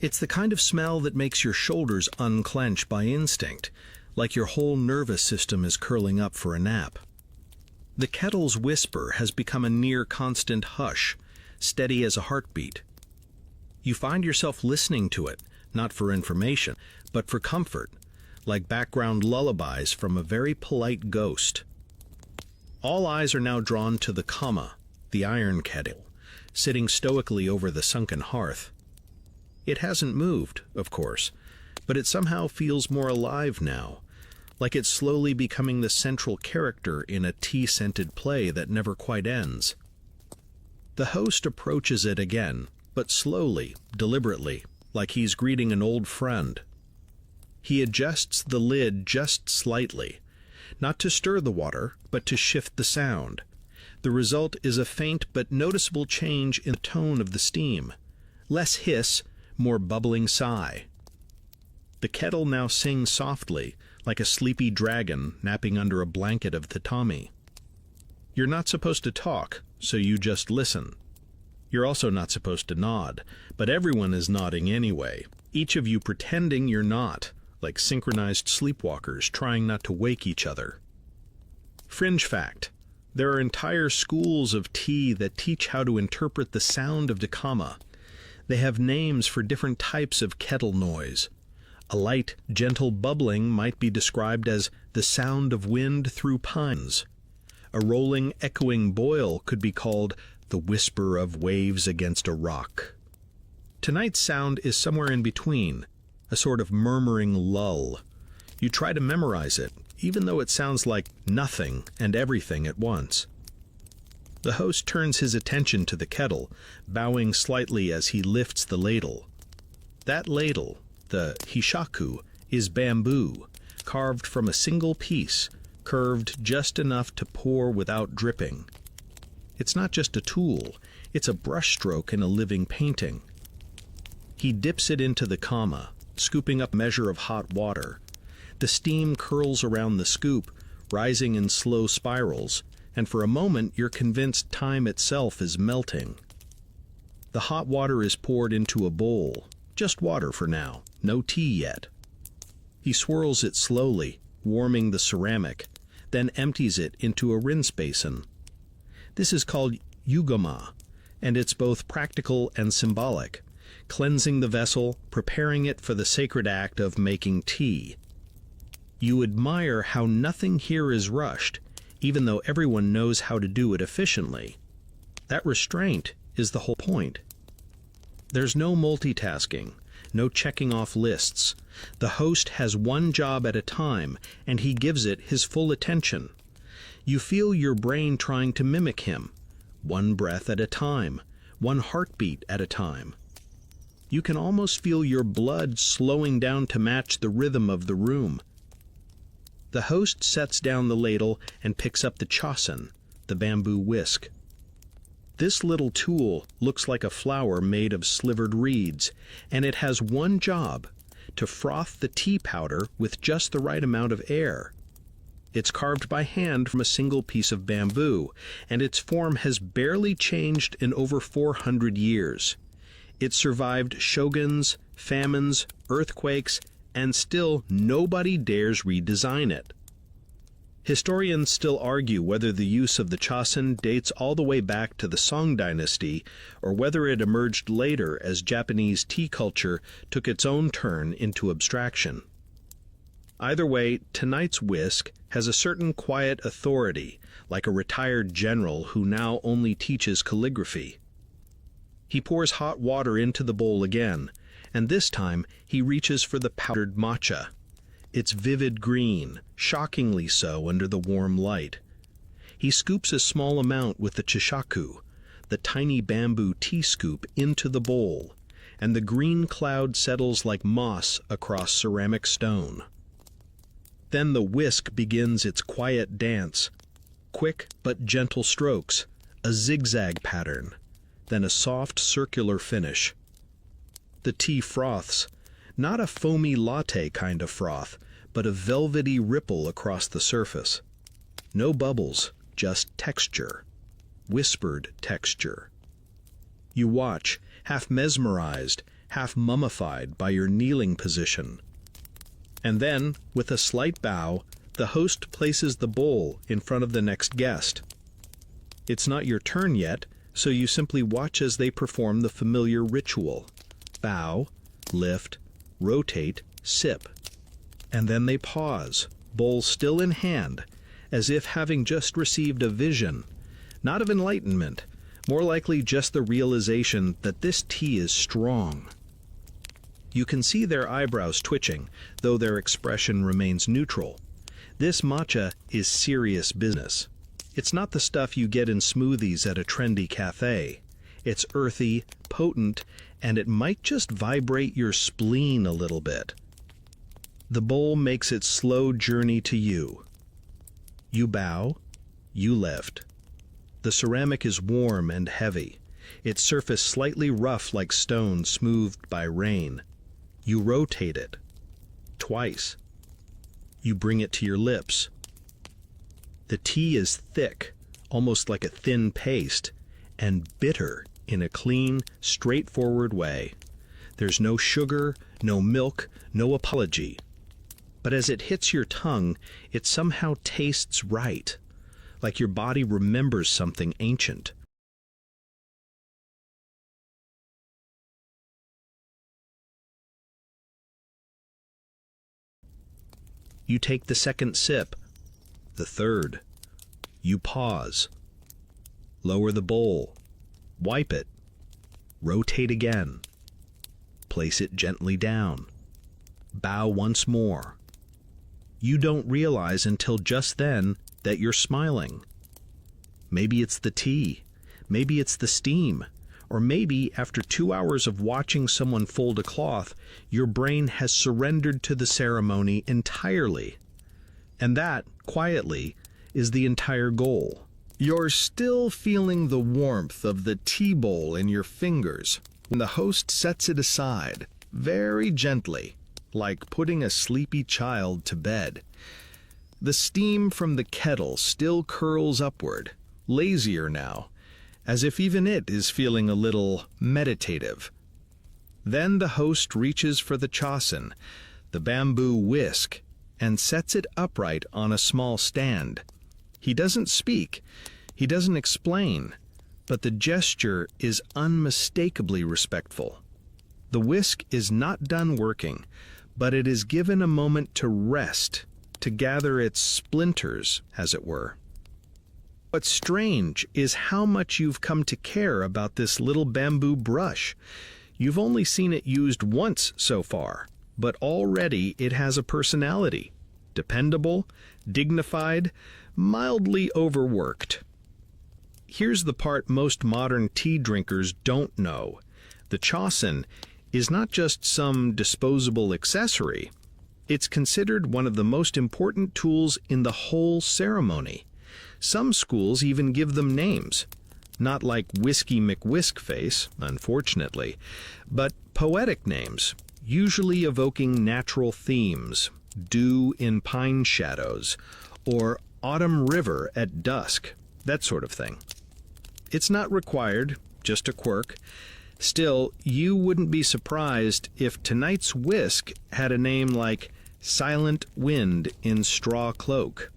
A: It's the kind of smell that makes your shoulders unclench by instinct, like your whole nervous system is curling up for a nap. The kettle's whisper has become a near constant hush, steady as a heartbeat. You find yourself listening to it, not for information, but for comfort, like background lullabies from a very polite ghost. All eyes are now drawn to the kama, the iron kettle, sitting stoically over the sunken hearth. It hasn't moved, of course, but it somehow feels more alive now, like it's slowly becoming the central character in a tea-scented play that never quite ends. The host approaches it again, but slowly, deliberately, like he's greeting an old friend. He adjusts the lid just slightly, not to stir the water, but to shift the sound. The result is a faint but noticeable change in the tone of the steam. Less hiss, more bubbling sigh. The kettle now sings softly, like a sleepy dragon napping under a blanket of tatami. You're not supposed to talk, so you just listen. You're also not supposed to nod, but everyone is nodding anyway, each of you pretending you're not, like synchronized sleepwalkers trying not to wake each other. Fringe fact: there are entire schools of tea that teach how to interpret the sound of dakama. They have names for different types of kettle noise. A light, gentle bubbling might be described as the sound of wind through pines. A rolling, echoing boil could be called the whisper of waves against a rock. Tonight's sound is somewhere in between, a sort of murmuring lull. You try to memorize it, even though it sounds like nothing and everything at once. The host turns his attention to the kettle, bowing slightly as he lifts the ladle. That ladle, the hishaku, is bamboo, carved from a single piece, curved just enough to pour without dripping. It's not just a tool, it's a brushstroke in a living painting. He dips it into the kama, scooping up a measure of hot water. The steam curls around the scoop, rising in slow spirals, and for a moment you're convinced time itself is melting. The hot water is poured into a bowl, just water for now, no tea yet. He swirls it slowly, warming the ceramic, then empties it into a rinse basin. This is called yugama, and it's both practical and symbolic, cleansing the vessel, preparing it for the sacred act of making tea. You admire how nothing here is rushed, even though everyone knows how to do it efficiently. That restraint is the whole point. There's no multitasking, no checking off lists. The host has one job at a time, and he gives it his full attention. You feel your brain trying to mimic him, one breath at a time, one heartbeat at a time. You can almost feel your blood slowing down to match the rhythm of the room. The host sets down the ladle and picks up the chosen, the bamboo whisk. This little tool looks like a flower made of slivered reeds, and it has one job: to froth the tea powder with just the right amount of air. It's carved by hand from a single piece of bamboo, and its form has barely changed in over 400 years. It survived shoguns, famines, earthquakes, and still nobody dares redesign it. Historians still argue whether the use of the chosen dates all the way back to the Song dynasty, or whether it emerged later as Japanese tea culture took its own turn into abstraction. Either way, tonight's whisk has a certain quiet authority, like a retired general who now only teaches calligraphy. He pours hot water into the bowl again, and this time he reaches for the powdered matcha. It's vivid green, shockingly so under the warm light. He scoops a small amount with the chishaku, the tiny bamboo tea scoop, into the bowl, and the green cloud settles like moss across ceramic stone. Then the whisk begins its quiet dance, quick but gentle strokes, a zigzag pattern, then a soft circular finish. The tea froths, not a foamy latte kind of froth, but a velvety ripple across the surface. No bubbles, just texture, whispered texture. You watch, half mesmerized, half mummified by your kneeling position. And then, with a slight bow, the host places the bowl in front of the next guest. It's not your turn yet, so you simply watch as they perform the familiar ritual. Bow, lift, rotate, sip. And then they pause, bowl still in hand, as if having just received a vision, not of enlightenment, more likely just the realization that this tea is strong. You can see their eyebrows twitching, though their expression remains neutral. This matcha is serious business. It's not the stuff you get in smoothies at a trendy cafe. It's earthy, potent, and it might just vibrate your spleen a little bit. The bowl makes its slow journey to you. You bow, you lift. The ceramic is warm and heavy, its surface slightly rough like stone smoothed by rain. You rotate it. Twice. You bring it to your lips. The tea is thick, almost like a thin paste, and bitter in a clean, straightforward way. There's no sugar, no milk, no apology. But as it hits your tongue, it somehow tastes right, like your body remembers something ancient. You take the second sip, the third. You pause. Lower the bowl. Wipe it. Rotate again. place it gently down. Bow once more. You don't realize until just then that you're smiling. Maybe it's the tea, maybe it's the steam, or maybe after 2 hours of watching someone fold a cloth, your brain has surrendered to the ceremony entirely. And that, quietly, is the entire goal. You're still feeling the warmth of the tea bowl in your fingers when the host sets it aside, very gently, like putting a sleepy child to bed. The steam from the kettle still curls upward, lazier now, as if even it is feeling a little meditative. Then the host reaches for the chasen, the bamboo whisk, and sets it upright on a small stand. He doesn't speak, he doesn't explain, but the gesture is unmistakably respectful. The whisk is not done working, but it is given a moment to rest, to gather its splinters, as it were. What's strange is how much you've come to care about this little bamboo brush. You've only seen it used once so far, but already it has a personality. Dependable, dignified, mildly overworked. Here's the part most modern tea drinkers don't know. The chasen is not just some disposable accessory. It's considered one of the most important tools in the whole ceremony. Some schools even give them names, not like Whiskey McWhiskface, unfortunately, but poetic names, usually evoking natural themes, dew in pine shadows, or autumn river at dusk, that sort of thing. It's not required, just a quirk. Still, you wouldn't be surprised if tonight's whisk had a name like Silent Wind in Straw Cloak.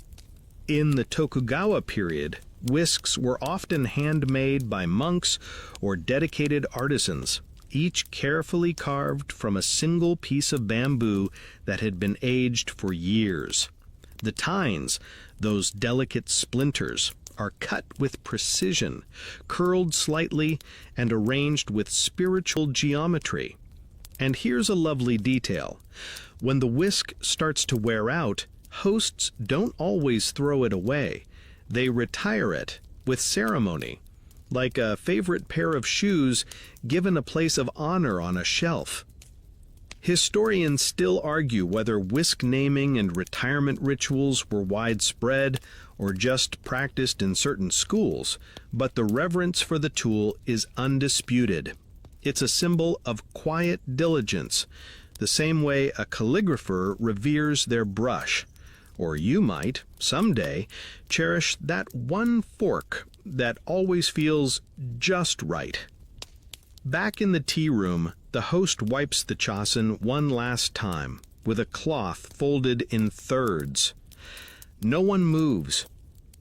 A: In the Tokugawa period, whisks were often handmade by monks or dedicated artisans, each carefully carved from a single piece of bamboo that had been aged for years. The tines, those delicate splinters, are cut with precision, curled slightly, and arranged with spiritual geometry. And here's a lovely detail. When the whisk starts to wear out, hosts don't always throw it away. They retire it with ceremony, like a favorite pair of shoes given a place of honor on a shelf. Historians still argue whether whisk naming and retirement rituals were widespread or just practiced in certain schools, but the reverence for the tool is undisputed. It's a symbol of quiet diligence, the same way a calligrapher reveres their brush. Or you might, someday, cherish that one fork that always feels just right. Back in the tea room, the host wipes the chasen one last time, with a cloth folded in thirds. No one moves.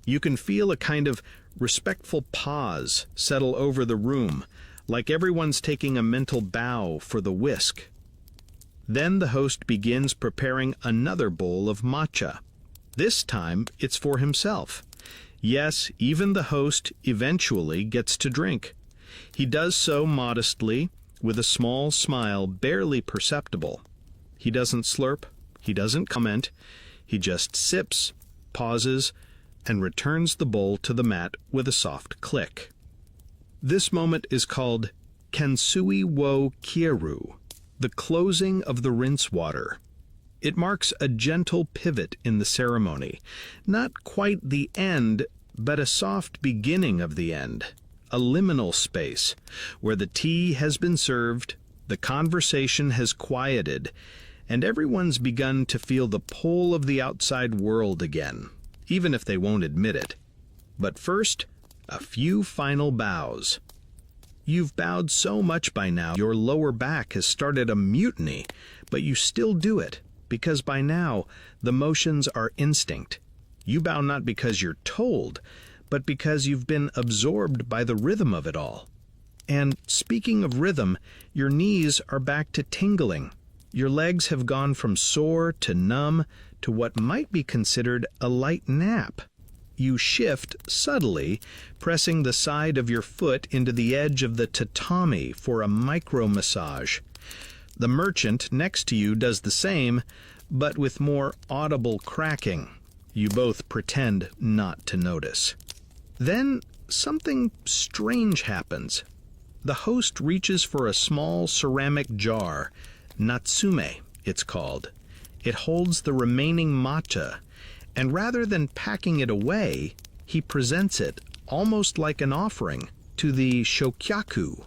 A: You can feel a kind of respectful pause settle over the room, like everyone's taking a mental bow for the whisk. Then the host begins preparing another bowl of matcha. This time it's for himself. Yes, even the host eventually gets to drink. He does so modestly, with a small smile barely perceptible. He doesn't slurp, he doesn't comment, he just sips, pauses, and returns the bowl to the mat with a soft click. This moment is called Kensui wo kieru, the closing of the rinse water. It marks a gentle pivot in the ceremony, not quite the end, but a soft beginning of the end, a liminal space where the tea has been served, the conversation has quieted, and everyone's begun to feel the pull of the outside world again, even if they won't admit it. But first, a few final bows. You've bowed so much by now, your lower back has started a mutiny, but you still do it, because by now the motions are instinct. You bow not because you're told, but because you've been absorbed by the rhythm of it all. And speaking of rhythm, your knees are back to tingling. Your legs have gone from sore to numb to what might be considered a light nap. You shift subtly, pressing the side of your foot into the edge of the tatami for a micro-massage. The merchant next to you does the same, but with more audible cracking. You both pretend not to notice. Then something strange happens. The host reaches for a small ceramic jar, natsume it's called. It holds the remaining matcha, and rather than packing it away, he presents it, almost like an offering, to the shokyaku.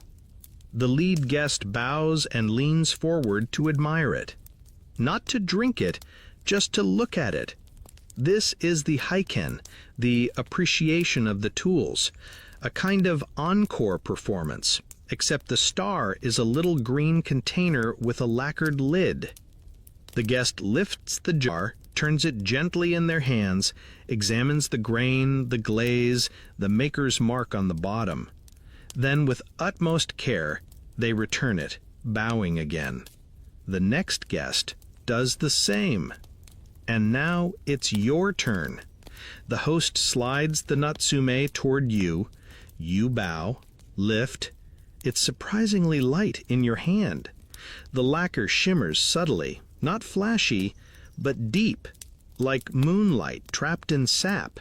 A: The lead guest bows and leans forward to admire it. Not to drink it, just to look at it. This is the haiken, the appreciation of the tools, a kind of encore performance, except the star is a little green container with a lacquered lid. The guest lifts the jar, turns it gently in their hands, examines the grain, the glaze, the maker's mark on the bottom. Then, with utmost care, they return it, bowing again. The next guest does the same. And now it's your turn. The host slides the natsume toward you. You bow, lift. It's surprisingly light in your hand. The lacquer shimmers subtly, not flashy, but deep, like moonlight trapped in sap.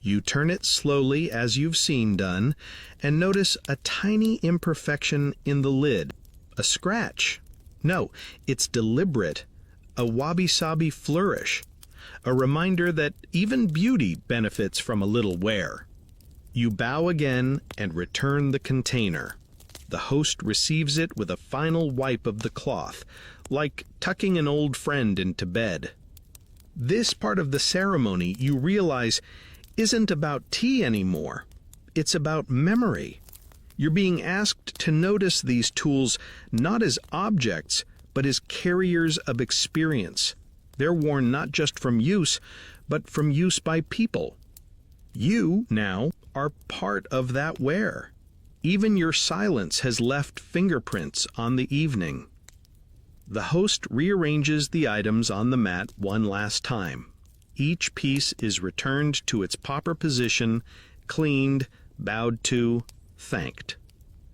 A: You turn it slowly as you've seen done, and notice a tiny imperfection in the lid. A scratch. No, it's deliberate. A wabi-sabi flourish. A reminder that even beauty benefits from a little wear. You bow again and return the container. The host receives it with a final wipe of the cloth, like tucking an old friend into bed. This part of the ceremony, you realize, isn't about tea anymore. It's about memory. You're being asked to notice these tools not as objects, but as carriers of experience. They're worn not just from use, but from use by people. You, now, are part of that wear. Even your silence has left fingerprints on the evening. The host rearranges the items on the mat one last time. Each piece is returned to its proper position, cleaned, bowed to, thanked.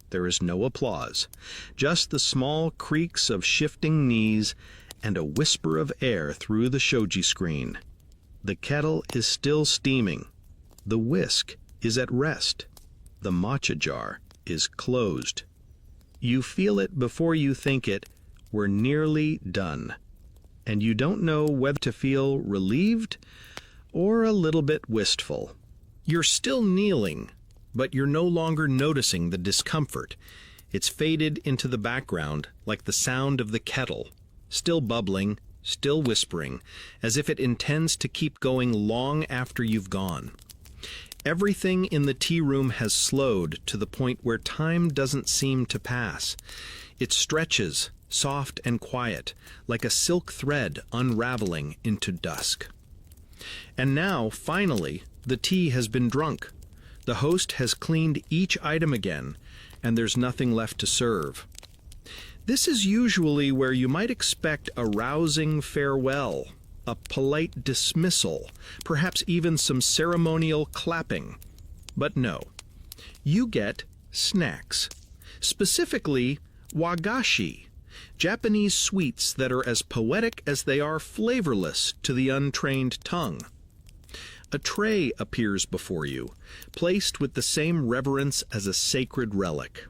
A: There is no applause, just the small creaks of shifting knees and a whisper of air through the shoji screen. The kettle is still steaming. The whisk is at rest. The matcha jar is closed. You feel it before you think it. We're nearly done. And you don't know whether to feel relieved or a little bit wistful. You're still kneeling, but you're no longer noticing the discomfort. It's faded into the background like the sound of the kettle, still bubbling, still whispering, as if it intends to keep going long after you've gone. Everything in the tea room has slowed to the point where time doesn't seem to pass. It stretches, soft and quiet, like a silk thread unraveling into dusk. And now, finally, the tea has been drunk. The host has cleaned each item again, and there's nothing left to serve. This is usually where you might expect a rousing farewell, a polite dismissal, perhaps even some ceremonial clapping. But no, you get snacks. Specifically, wagashi, Japanese sweets that are as poetic as they are flavorless to the untrained tongue. A tray appears before you, placed with the same reverence as a sacred relic.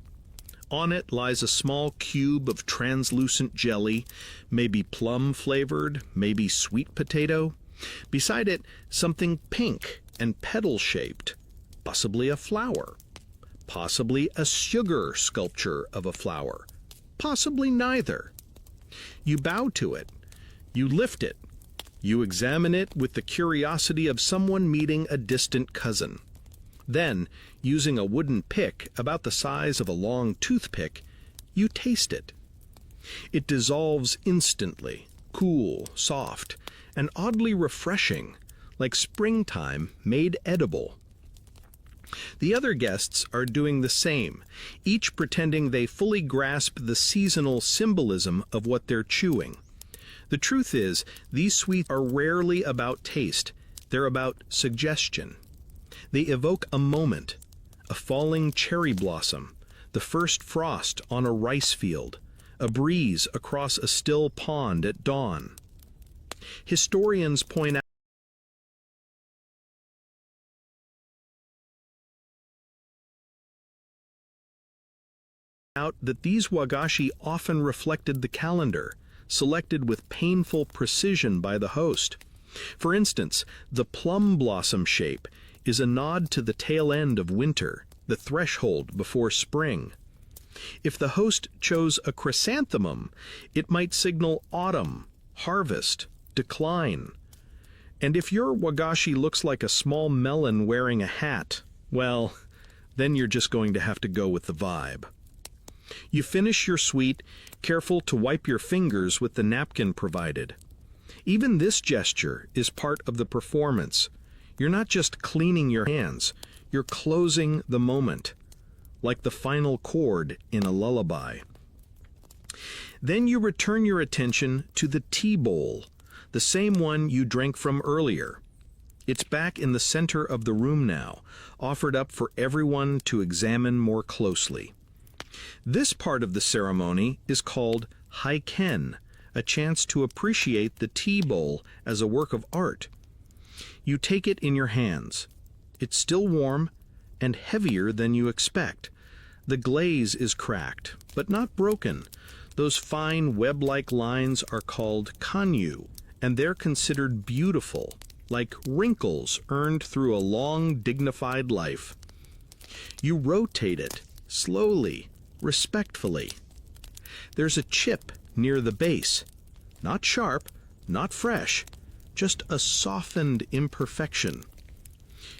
A: On it lies a small cube of translucent jelly, maybe plum-flavored, maybe sweet potato. Beside it, something pink and petal-shaped, possibly a flower, possibly a sugar sculpture of a flower, possibly neither. You bow to it. You lift it. You examine it with the curiosity of someone meeting a distant cousin. Then, using a wooden pick about the size of a long toothpick, you taste it. It dissolves instantly, cool, soft, and oddly refreshing, like springtime made edible. The other guests are doing the same, each pretending they fully grasp the seasonal symbolism of what they're chewing. The truth is, these sweets are rarely about taste. They're about suggestion. They evoke a moment, a falling cherry blossom, the first frost on a rice field, a breeze across a still pond at dawn. Historians point out that these wagashi often reflected the calendar, selected with painful precision by the host. For instance, the plum blossom shape is a nod to the tail end of winter, the threshold before spring. If the host chose a chrysanthemum, it might signal autumn, harvest, decline. And if your wagashi looks like a small melon wearing a hat, well, then you're just going to have to go with the vibe. You finish your sweet, careful to wipe your fingers with the napkin provided. Even this gesture is part of the performance. You're not just cleaning your hands, you're closing the moment, like the final chord in a lullaby. Then you return your attention to the tea bowl, the same one you drank from earlier. It's back in the center of the room now, offered up for everyone to examine more closely. This part of the ceremony is called haiken, a chance to appreciate the tea bowl as a work of art. You take it in your hands. It's still warm and heavier than you expect. The glaze is cracked, but not broken. Those fine web-like lines are called kanyu, and they're considered beautiful, like wrinkles earned through a long, dignified life. You rotate it, slowly, respectfully. There's a chip near the base. Not sharp, not fresh, just a softened imperfection.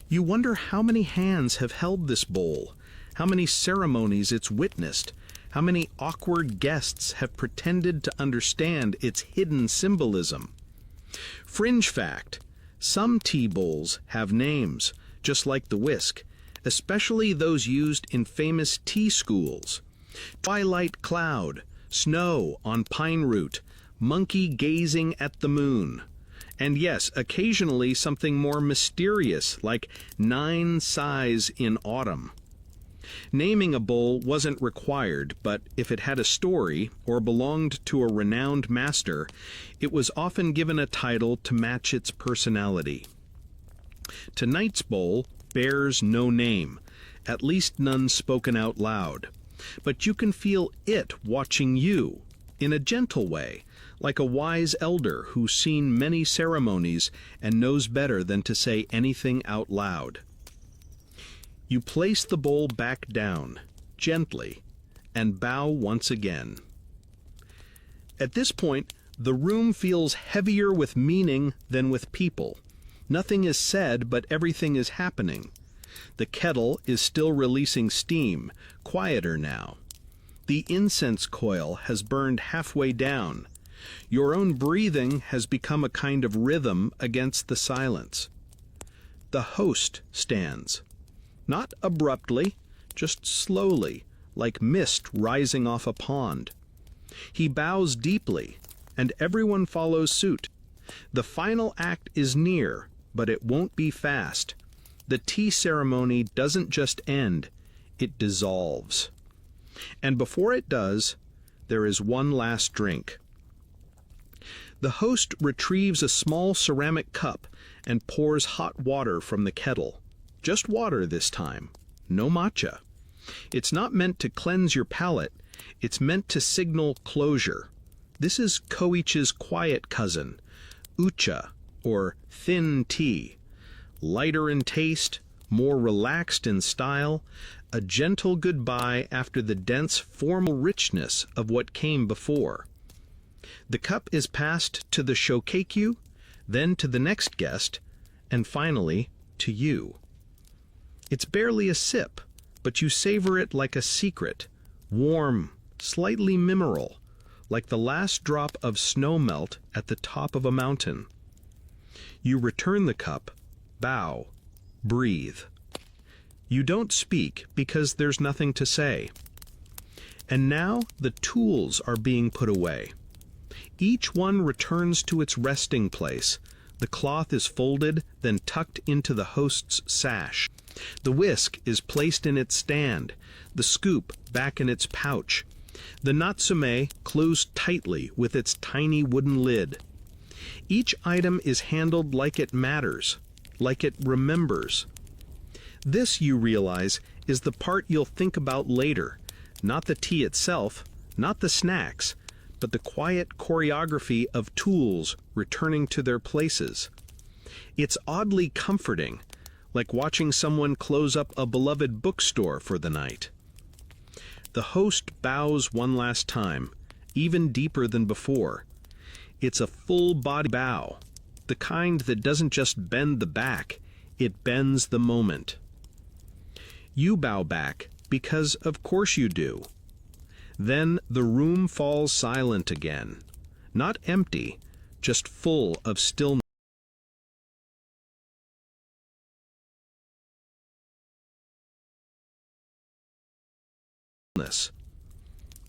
A: You wonder how many hands have held this bowl, how many ceremonies it's witnessed, how many awkward guests have pretended to understand its hidden symbolism. Fringe fact, some tea bowls have names, just like the whisk, especially those used in famous tea schools. Twilight cloud, snow on pine root, monkey gazing at the moon. And yes, occasionally something more mysterious, like 9 sighs in autumn. Naming a bowl wasn't required, but if it had a story or belonged to a renowned master, it was often given a title to match its personality. Tonight's bowl bears no name, at least none spoken out loud. But you can feel it watching you, in a gentle way, like a wise elder who's seen many ceremonies and knows better than to say anything out loud. You place the bowl back down, gently, and bow once again. At this point, the room feels heavier with meaning than with people. Nothing is said, but everything is happening. The kettle is still releasing steam, quieter now. The incense coil has burned halfway down. Your own breathing has become a kind of rhythm against the silence. The host stands. Not abruptly, just slowly, like mist rising off a pond. He bows deeply, and everyone follows suit. The final act is near, but it won't be fast. The tea ceremony doesn't just end, it dissolves. And before it does, there is one last drink. The host retrieves a small ceramic cup and pours hot water from the kettle. Just water this time, no matcha. It's not meant to cleanse your palate, it's meant to signal closure. This is Koichi's quiet cousin, ucha, or thin tea. Lighter in taste, more relaxed in style, a gentle goodbye after the dense formal richness of what came before. The cup is passed to the shokekyu, then to the next guest, and finally to you. It's barely a sip, but you savor it like a secret, warm, slightly mineral, like the last drop of snow melt at the top of a mountain. You return the cup, bow, breathe. You don't speak because there's nothing to say. And now the tools are being put away. Each one returns to its resting place. The cloth is folded, then tucked into the host's sash. The whisk is placed in its stand, the scoop back in its pouch. The natsume closed tightly with its tiny wooden lid. Each item is handled like it matters, like it remembers. This, you realize, is the part you'll think about later, not the tea itself, not the snacks, but the quiet choreography of tools returning to their places. It's oddly comforting, like watching someone close up a beloved bookstore for the night. The host bows one last time, even deeper than before. It's a full-body bow, the kind that doesn't just bend the back, it bends the moment. You bow back because of course you do. Then the room falls silent again, not empty, just full of stillness.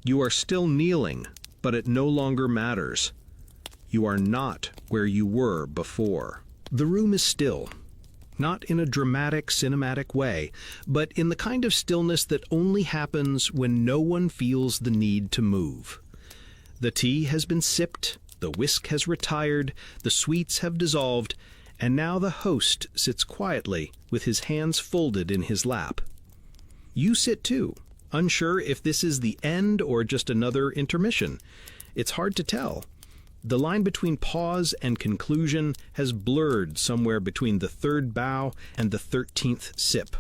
A: You are still kneeling, but it no longer matters. You are not where you were before. The room is still, not in a dramatic, cinematic way, but in the kind of stillness that only happens when no one feels the need to move. The tea has been sipped, the whisk has retired, the sweets have dissolved, and now the host sits quietly with his hands folded in his lap. You sit too, unsure if this is the end or just another intermission. It's hard to tell. The line between pause and conclusion has blurred somewhere between the third bow and the 13th sip.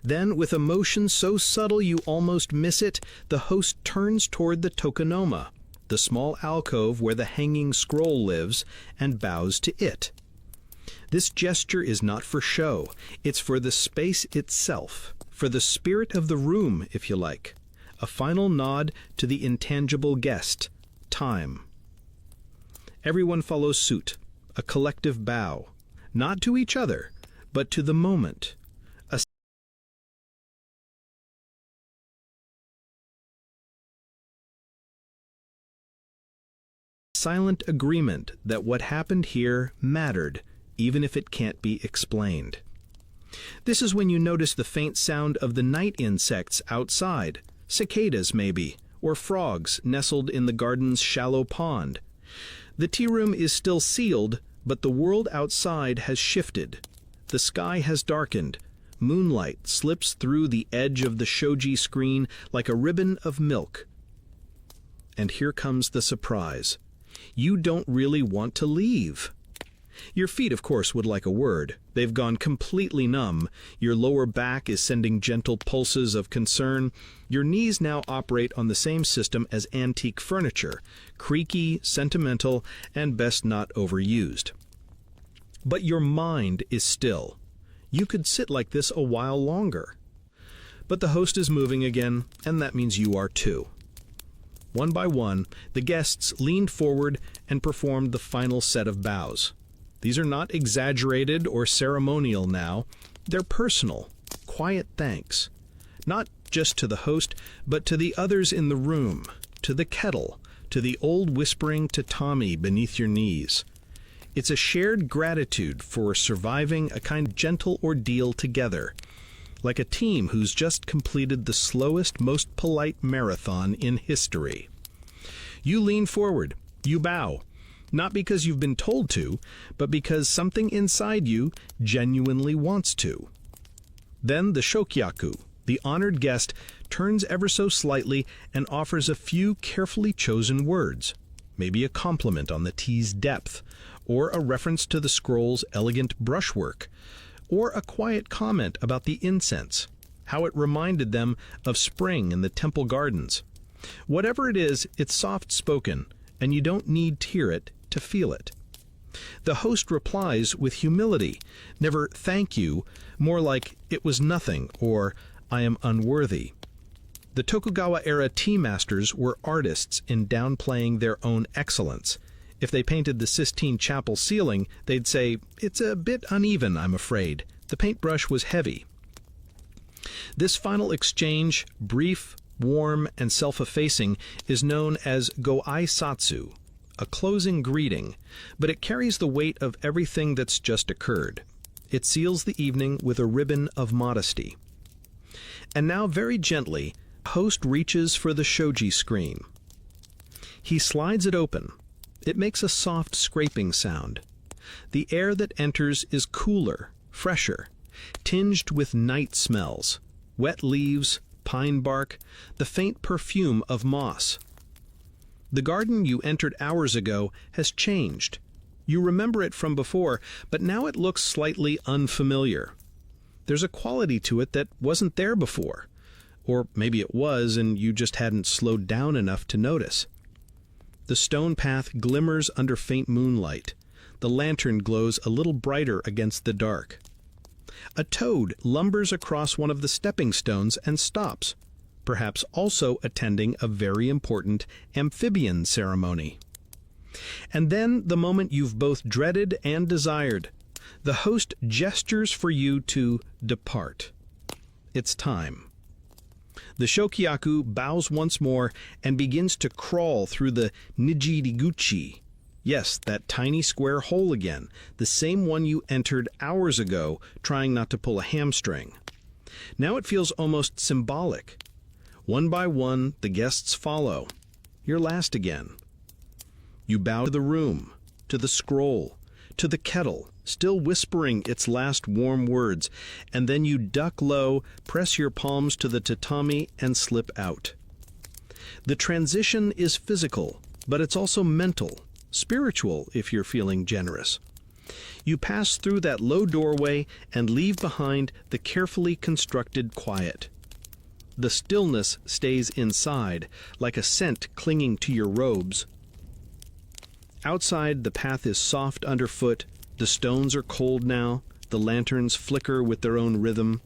A: Then, with a motion so subtle you almost miss it, the host turns toward the tokonoma, the small alcove where the hanging scroll lives, and bows to it. This gesture is not for show, it's for the space itself, for the spirit of the room, if you like. A final nod to the intangible guest, time. Everyone follows suit, a collective bow, not to each other, but to the moment. A silent agreement that what happened here mattered, even if it can't be explained. This is when you notice the faint sound of the night insects outside, cicadas maybe, or frogs nestled in the garden's shallow pond. The tea room is still sealed, but the world outside has shifted. The sky has darkened. Moonlight slips through the edge of the shoji screen like a ribbon of milk. And here comes the surprise. You don't really want to leave. Your feet, of course, would like a word. They've gone completely numb. Your lower back is sending gentle pulses of concern. Your knees now operate on the same system as antique furniture, creaky, sentimental, and best not overused. But your mind is still. You could sit like this a while longer. But the host is moving again, and that means you are too. One by one, the guests leaned forward and performed the final set of bows. These are not exaggerated or ceremonial now. They're personal, quiet thanks. Not just to the host, but to the others in the room, to the kettle, to the old whispering tatami beneath your knees. It's a shared gratitude for surviving a kind of gentle ordeal together, like a team who's just completed the slowest, most polite marathon in history. You lean forward, you bow. Not because you've been told to, but because something inside you genuinely wants to. Then the shokyaku, the honored guest, turns ever so slightly and offers a few carefully chosen words, maybe a compliment on the tea's depth, or a reference to the scroll's elegant brushwork, or a quiet comment about the incense, how it reminded them of spring in the temple gardens. Whatever it is, it's soft-spoken, and you don't need to hear it to feel it. The host replies with humility, never thank you, more like it was nothing or I am unworthy. The Tokugawa-era tea masters were artists in downplaying their own excellence. If they painted the Sistine Chapel ceiling, they'd say, "It's a bit uneven, I'm afraid. The paintbrush was heavy." This final exchange, brief, warm, and self-effacing, is known as go-ai-satsu, a closing greeting, but it carries the weight of everything that's just occurred. It seals the evening with a ribbon of modesty. And now, very gently, Host reaches for the shoji screen. He slides it open. It makes a soft scraping sound. The air that enters is cooler, fresher, tinged with night smells, wet leaves, pine bark, the faint perfume of moss. The garden you entered hours ago has changed. You remember it from before, but now it looks slightly unfamiliar. There's a quality to it that wasn't there before. Or maybe it was and you just hadn't slowed down enough to notice. The stone path glimmers under faint moonlight. The lantern glows a little brighter against the dark. A toad lumbers across one of the stepping stones and stops, perhaps also attending a very important amphibian ceremony. And then the moment you've both dreaded and desired. The host gestures for you to depart. It's time. The Shokyaku bows once more and begins to crawl through the Nijiriguchi. Yes, that tiny square hole again, the same one you entered hours ago, trying not to pull a hamstring. Now it feels almost symbolic. One by one, the guests follow. You're last again. You bow to the room, to the scroll, to the kettle, still whispering its last warm words, and then you duck low, press your palms to the tatami, and slip out. The transition is physical, but it's also mental, spiritual if you're feeling generous. You pass through that low doorway and leave behind the carefully constructed quiet. The stillness stays inside, like a scent clinging to your robes. Outside, the path is soft underfoot, the stones are cold now, the lanterns flicker with their own rhythm.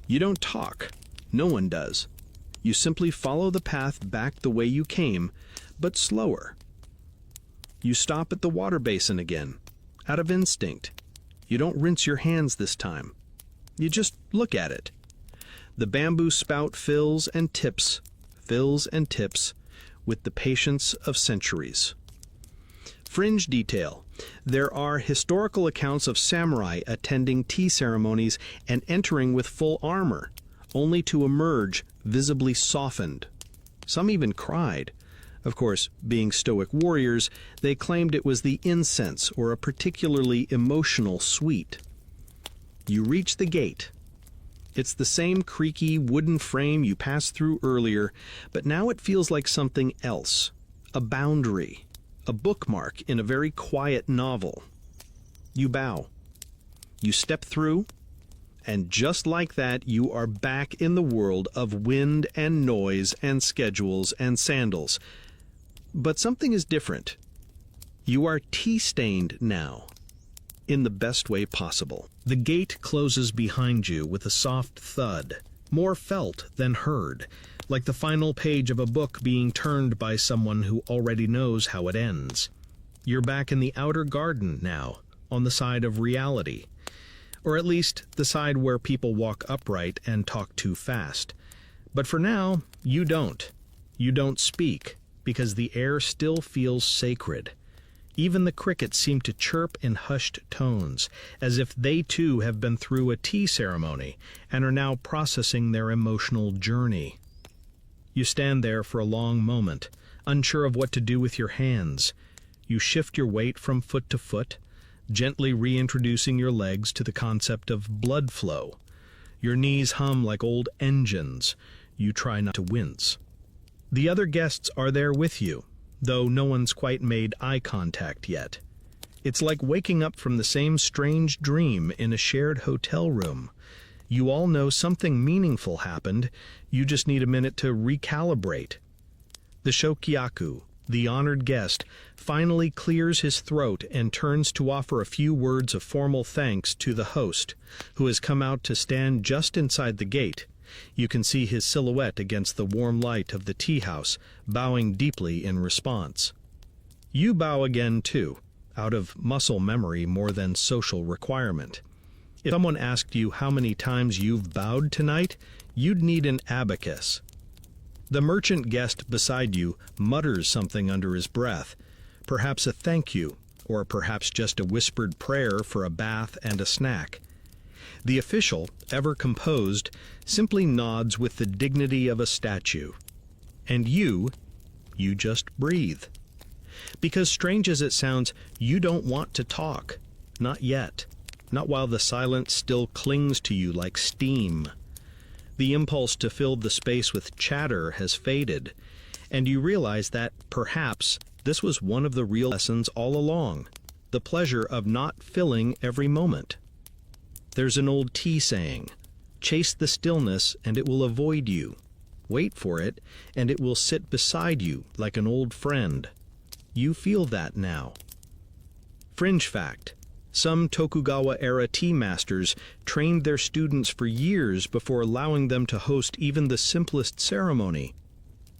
A: You don't talk. No one does. You simply follow the path back the way you came, but slower. You stop at the water basin again, out of instinct. You don't rinse your hands this time. You just look at it. The bamboo spout fills and tips, with the patience of centuries. Fringe detail. There are historical accounts of samurai attending tea ceremonies and entering with full armor, only to emerge visibly softened. Some even cried. Of course, being stoic warriors, they claimed it was the incense or a particularly emotional sweet. You reach the gate. It's the same creaky wooden frame you passed through earlier, but now it feels like something else. A boundary. A bookmark in a very quiet novel. You bow. You step through, and just like that, you are back in the world of wind and noise and schedules and sandals. But something is different. You are tea-stained now, in the best way possible. The gate closes behind you with a soft thud, more felt than heard, like the final page of a book being turned by someone who already knows how it ends. You're back in the outer garden now, on the side of reality. Or at least the side where people walk upright and talk too fast. But for now, you don't. You don't speak, because the air still feels sacred. Even the crickets seem to chirp in hushed tones, as if they too have been through a tea ceremony and are now processing their emotional journey. You stand there for a long moment, unsure of what to do with your hands. You shift your weight from foot to foot, gently reintroducing your legs to the concept of blood flow. Your knees hum like old engines. You try not to wince. The other guests are there with you, though no one's quite made eye contact yet. It's like waking up from the same strange dream in a shared hotel room. You all know something meaningful happened, you just need a minute to recalibrate. The Shokyaku, the honored guest, finally clears his throat and turns to offer a few words of formal thanks to the host, who has come out to stand just inside the gate. You can see his silhouette against the warm light of the tea house, bowing deeply in response. You bow again, too, out of muscle memory more than social requirement. If someone asked you how many times you've bowed tonight, you'd need an abacus. The merchant guest beside you mutters something under his breath, perhaps a thank you, or perhaps just a whispered prayer for a bath and a snack. The official, ever composed, simply nods with the dignity of a statue. And you just breathe. Because strange as it sounds, you don't want to talk. Not yet. Not while the silence still clings to you like steam. The impulse to fill the space with chatter has faded, and you realize that, perhaps, this was one of the real lessons all along, the pleasure of not filling every moment. There's an old tea saying, chase the stillness and it will avoid you. Wait for it, and it will sit beside you like an old friend. You feel that now. Fringe fact. Some Tokugawa-era tea masters trained their students for years before allowing them to host even the simplest ceremony.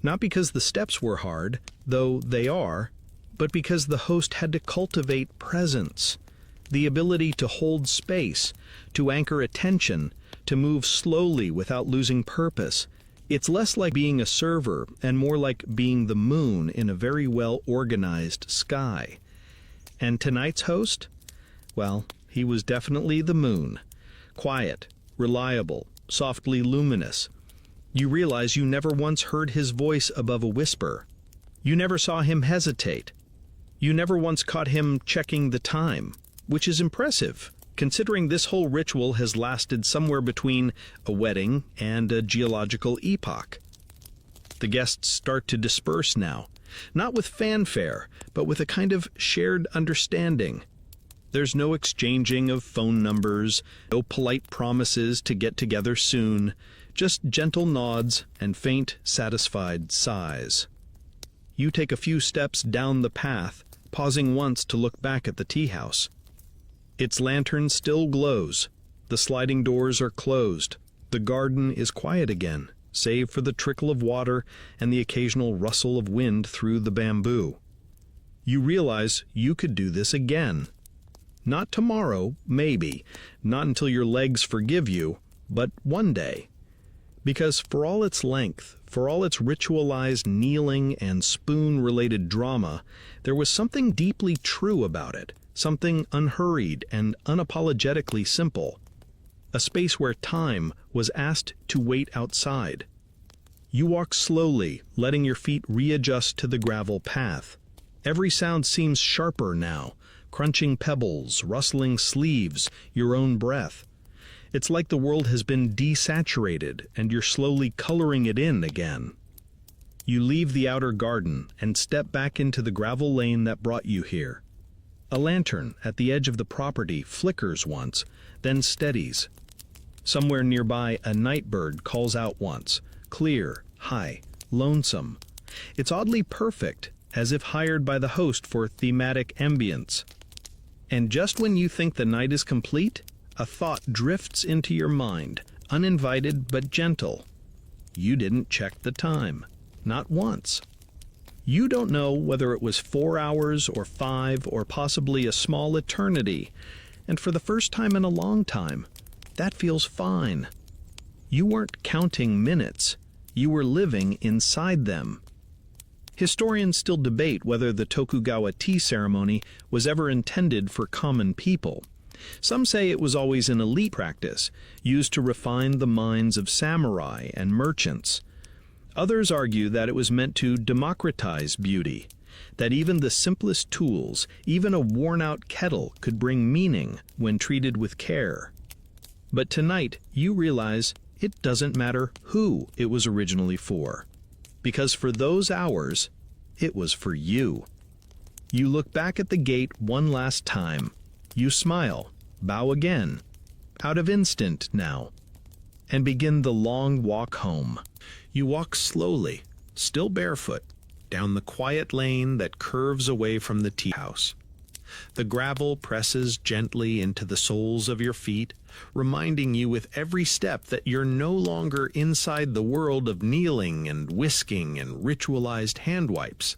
A: Not because the steps were hard, though they are, but because the host had to cultivate presence, the ability to hold space, to anchor attention, to move slowly without losing purpose. It's less like being a server and more like being the moon in a very well-organized sky. And tonight's host? Well, he was definitely the moon. Quiet, reliable, softly luminous. You realize you never once heard his voice above a whisper. You never saw him hesitate. You never once caught him checking the time, which is impressive, considering this whole ritual has lasted somewhere between a wedding and a geological epoch. The guests start to disperse now, not with fanfare, but with a kind of shared understanding. There's no exchanging of phone numbers, no polite promises to get together soon, just gentle nods and faint, satisfied sighs. You take a few steps down the path, pausing once to look back at the tea house. Its lantern still glows. The sliding doors are closed. The garden is quiet again, save for the trickle of water and the occasional rustle of wind through the bamboo. You realize you could do this again. Not tomorrow, maybe, not until your legs forgive you, but one day. Because for all its length, for all its ritualized kneeling and spoon-related drama, there was something deeply true about it, something unhurried and unapologetically simple. A space where time was asked to wait outside. You walk slowly, letting your feet readjust to the gravel path. Every sound seems sharper now, crunching pebbles, rustling sleeves, your own breath. It's like the world has been desaturated and you're slowly coloring it in again. You leave the outer garden and step back into the gravel lane that brought you here. A lantern at the edge of the property flickers once, then steadies. Somewhere nearby, a night bird calls out once, clear, high, lonesome. It's oddly perfect, as if hired by the host for thematic ambience. And just when you think the night is complete, a thought drifts into your mind, uninvited but gentle. You didn't check the time. Not once. You don't know whether it was 4 hours or 5 or possibly a small eternity, and for the first time in a long time, that feels fine. You weren't counting minutes. You were living inside them. Historians still debate whether the Tokugawa tea ceremony was ever intended for common people. Some say it was always an elite practice, used to refine the minds of samurai and merchants. Others argue that it was meant to democratize beauty, that even the simplest tools, even a worn-out kettle, could bring meaning when treated with care. But tonight, you realize it doesn't matter who it was originally for, because for those hours, it was for you. You look back at the gate one last time. You smile, bow again, out of instinct now, and begin the long walk home. You walk slowly, still barefoot, down the quiet lane that curves away from the tea house. The gravel presses gently into the soles of your feet, reminding you with every step that you're no longer inside the world of kneeling and whisking and ritualized hand wipes.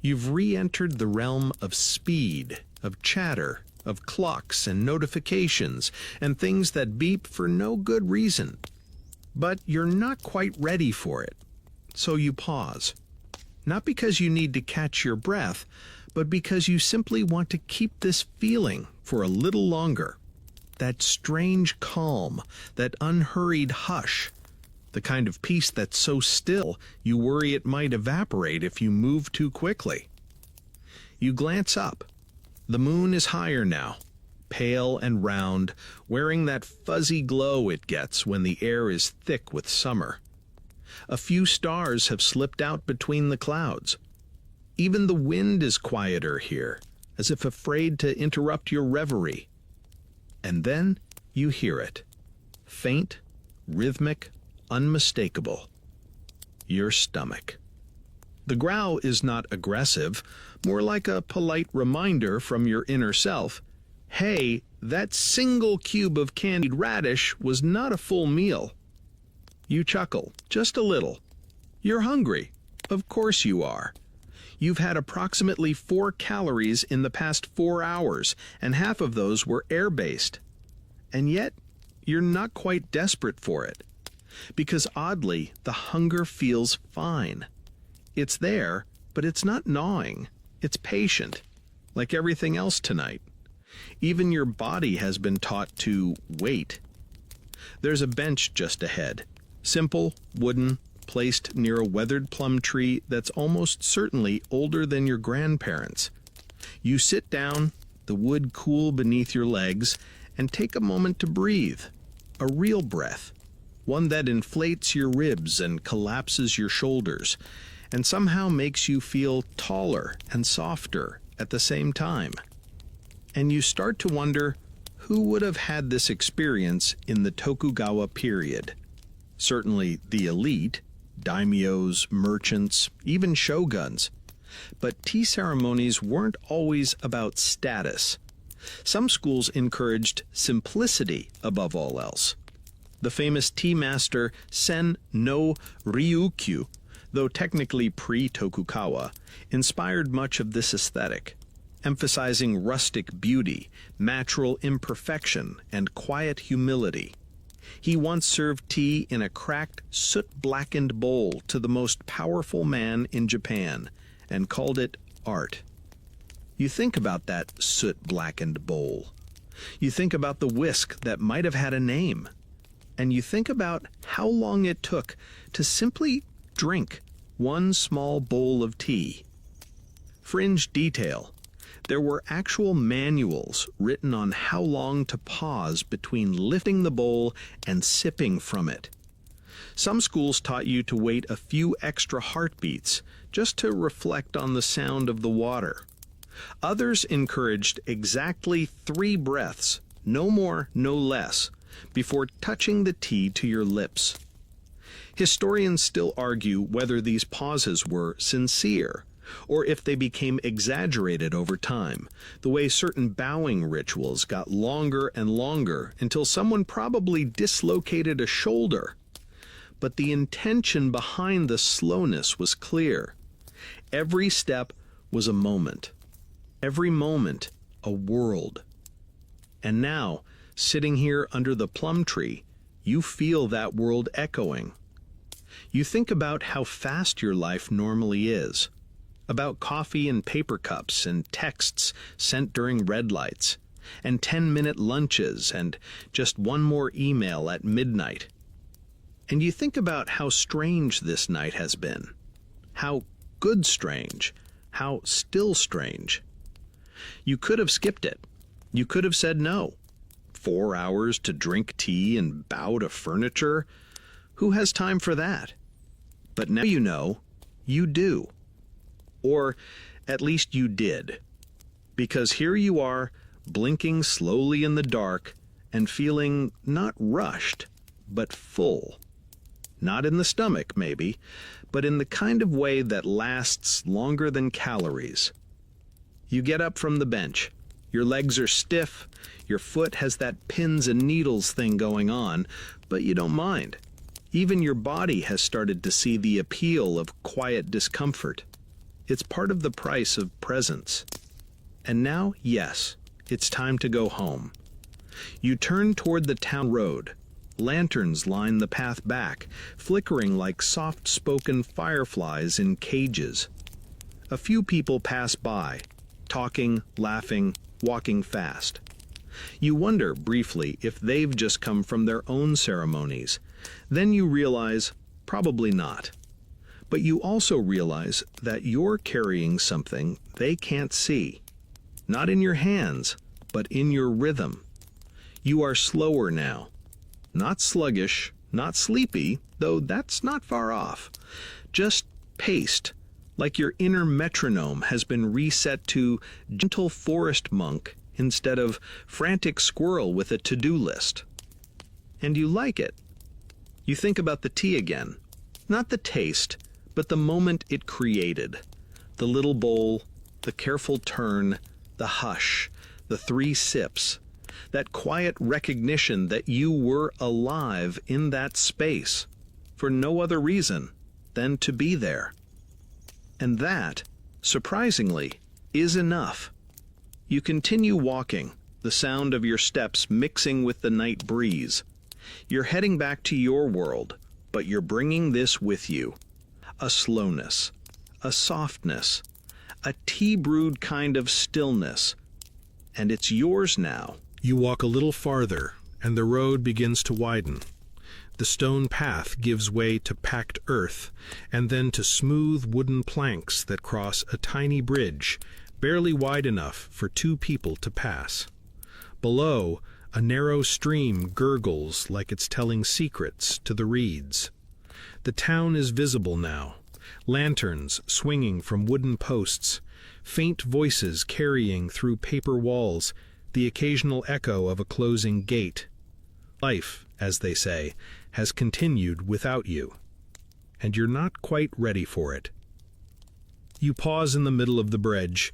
A: You've re-entered the realm of speed, of chatter, of clocks and notifications, and things that beep for no good reason. But you're not quite ready for it, so you pause. Not because you need to catch your breath, but because you simply want to keep this feeling for a little longer. That strange calm, that unhurried hush, the kind of peace that's so still you worry it might evaporate if you move too quickly. You glance up. The moon is higher now, pale and round, wearing that fuzzy glow it gets when the air is thick with summer. A few stars have slipped out between the clouds. Even the wind is quieter here, as if afraid to interrupt your reverie. And then you hear it. Faint, rhythmic, unmistakable. Your stomach. The growl is not aggressive, more like a polite reminder from your inner self. Hey, that single cube of candied radish was not a full meal. You chuckle, just a little. You're hungry. Of course you are. You've had approximately 4 calories in the past 4 hours, and half of those were air-based. And yet, you're not quite desperate for it. Because oddly, the hunger feels fine. It's there, but it's not gnawing. It's patient, like everything else tonight. Even your body has been taught to wait. There's a bench just ahead. Simple, wooden, placed near a weathered plum tree that's almost certainly older than your grandparents. You sit down, the wood cool beneath your legs, and take a moment to breathe. A real breath. One that inflates your ribs and collapses your shoulders, and somehow makes you feel taller and softer at the same time. And you start to wonder who would have had this experience in the Tokugawa period. Certainly the elite, daimyos, merchants, even shoguns. But tea ceremonies weren't always about status. Some schools encouraged simplicity above all else. The famous tea master Sen no Ryukyu, though technically pre-Tokugawa, inspired much of this aesthetic, emphasizing rustic beauty, natural imperfection, and quiet humility. He once served tea in a cracked, soot-blackened bowl to the most powerful man in Japan, and called it art. You think about that soot-blackened bowl. You think about the whisk that might have had a name. And you think about how long it took to simply drink one small bowl of tea. Fringe detail. There were actual manuals written on how long to pause between lifting the bowl and sipping from it. Some schools taught you to wait a few extra heartbeats just to reflect on the sound of the water. Others encouraged exactly 3 breaths, no more, no less, before touching the tea to your lips. Historians still argue whether these pauses were sincere, or if they became exaggerated over time, the way certain bowing rituals got longer and longer until someone probably dislocated a shoulder. But the intention behind the slowness was clear. Every step was a moment. Every moment, a world. And now, sitting here under the plum tree, you feel that world echoing. You think about how fast your life normally is, about coffee and paper cups and texts sent during red lights, and 10-minute lunches and just one more email at midnight. And you think about how strange this night has been, how good strange, how still strange. You could have skipped it. You could have said no. 4 hours to drink tea and bow to furniture? Who has time for that? But now you know, you do. Or at least you did. Because here you are, blinking slowly in the dark and feeling not rushed, but full. Not in the stomach, maybe, but in the kind of way that lasts longer than calories. You get up from the bench. Your legs are stiff, your foot has that pins and needles thing going on, but you don't mind. Even your body has started to see the appeal of quiet discomfort. It's part of the price of presence. And now, yes, it's time to go home. You turn toward the town road. Lanterns line the path back, flickering like soft-spoken fireflies in cages. A few people pass by, talking, laughing, walking fast. You wonder, briefly, if they've just come from their own ceremonies. Then you realize, probably not. But you also realize that you're carrying something they can't see. Not in your hands, but in your rhythm. You are slower now. Not sluggish, not sleepy, though that's not far off. Just paced, like your inner metronome has been reset to gentle forest monk instead of frantic squirrel with a to-do list. And you like it. You think about the tea again. Not the taste, but the moment it created. The little bowl, the careful turn, the hush, the 3 sips. That quiet recognition that you were alive in that space, for no other reason than to be there. And that, surprisingly, is enough. You continue walking, the sound of your steps mixing with the night breeze. You're heading back to your world, but you're bringing this with you. A slowness, a softness, a tea-brewed kind of stillness. And it's yours now.
B: You walk a little farther, and the road begins to widen. The stone path gives way to packed earth, and then to smooth wooden planks that cross a tiny bridge, barely wide enough for 2 people to pass. Below, a narrow stream gurgles like it's telling secrets to the reeds. The town is visible now, lanterns swinging from wooden posts, faint voices carrying through paper walls, the occasional echo of a closing gate. Life, as they say, has continued without you, and you're not quite ready for it. You pause in the middle of the bridge,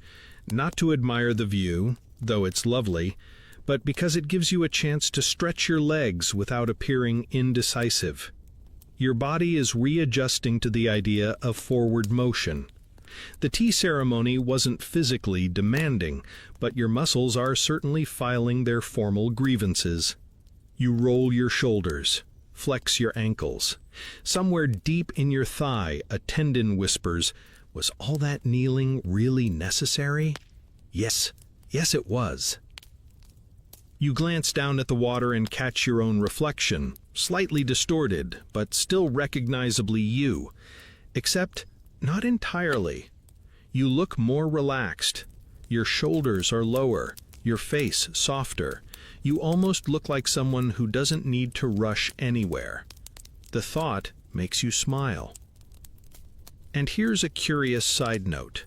B: not to admire the view, though it's lovely, but because it gives you a chance to stretch your legs without appearing indecisive. Your body is readjusting to the idea of forward motion. The tea ceremony wasn't physically demanding, but your muscles are certainly filing their formal grievances. You roll your shoulders, flex your ankles. Somewhere deep in your thigh, a tendon whispers, "Was all that kneeling really necessary?" Yes, it was. You glance down at the water and catch your own reflection, slightly distorted, but still recognizably you. Except, not entirely. You look more relaxed. Your shoulders are lower, your face softer. You almost look like someone who doesn't need to rush anywhere. The thought makes you smile. And here's a curious side note.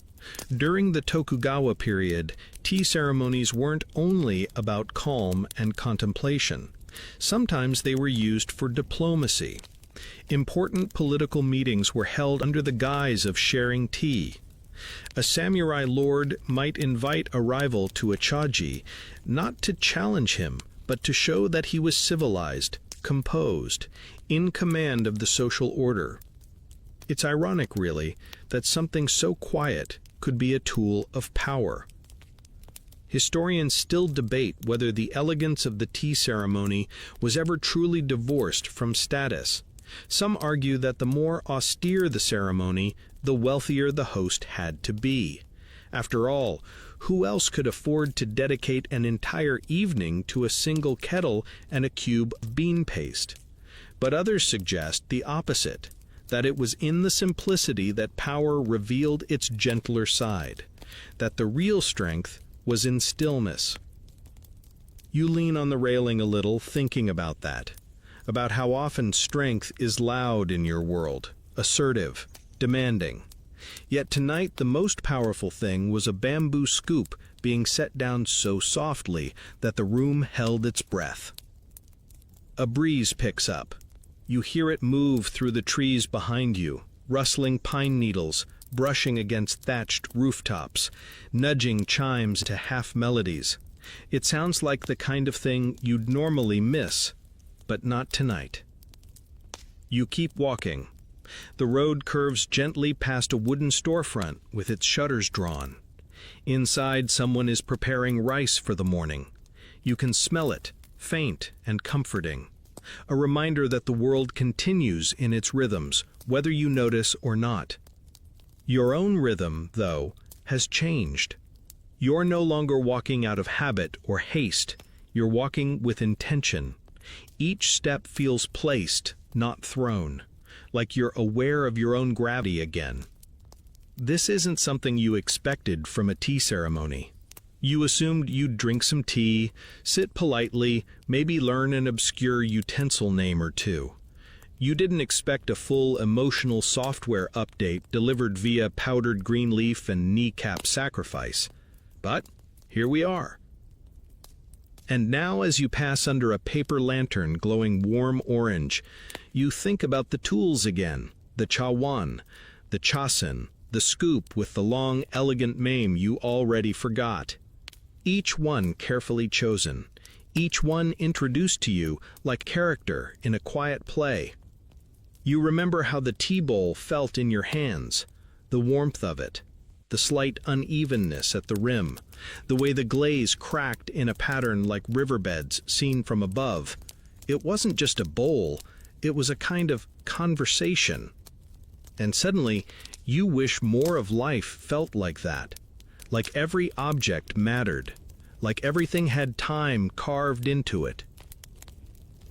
B: During the Tokugawa period, tea ceremonies weren't only about calm and contemplation. Sometimes they were used for diplomacy. Important political meetings were held under the guise of sharing tea. A samurai lord might invite a rival to a chaji, not to challenge him, but to show that he was civilized, composed, in command of the social order. It's ironic, really, that something so quiet could be a tool of power. Historians still debate whether the elegance of the tea ceremony was ever truly divorced from status. Some argue that the more austere the ceremony, the wealthier the host had to be. After all, who else could afford to dedicate an entire evening to a single kettle and a cube of bean paste? But others suggest the opposite, that it was in the simplicity that power revealed its gentler side, that the real strength was in stillness. You lean on the railing a little, thinking about that, about how often strength is loud in your world, assertive, demanding. Yet tonight the most powerful thing was a bamboo scoop being set down so softly that the room held its breath. A breeze picks up. You hear it move through the trees behind you, rustling pine needles, brushing against thatched rooftops, nudging chimes to half melodies. It sounds like the kind of thing you'd normally miss, but not tonight. You keep walking. The road curves gently past a wooden storefront with its shutters drawn. Inside, someone is preparing rice for the morning. You can smell it, faint and comforting. A reminder that the world continues in its rhythms, whether you notice or not. Your own rhythm, though, has changed. You're no longer walking out of habit or haste.
A: You're walking with intention. Each step feels placed, not thrown, like you're aware of your own gravity again. This isn't something you expected from a tea ceremony. You assumed you'd drink some tea, sit politely, maybe learn an obscure utensil name or two. You didn't expect a full emotional software update delivered via powdered green leaf and kneecap sacrifice. But here we are. And now, as you pass under a paper lantern glowing warm orange, you think about the tools again, the chawan, the chasen, the scoop with the long, elegant mame you already forgot. Each one carefully chosen, each one introduced to you like character in a quiet play. You remember how the tea bowl felt in your hands, the warmth of it, the slight unevenness at the rim, the way the glaze cracked in a pattern like riverbeds seen from above. It wasn't just a bowl, it was a kind of conversation. And suddenly, you wish more of life felt like that, like every object mattered, like everything had time carved into it.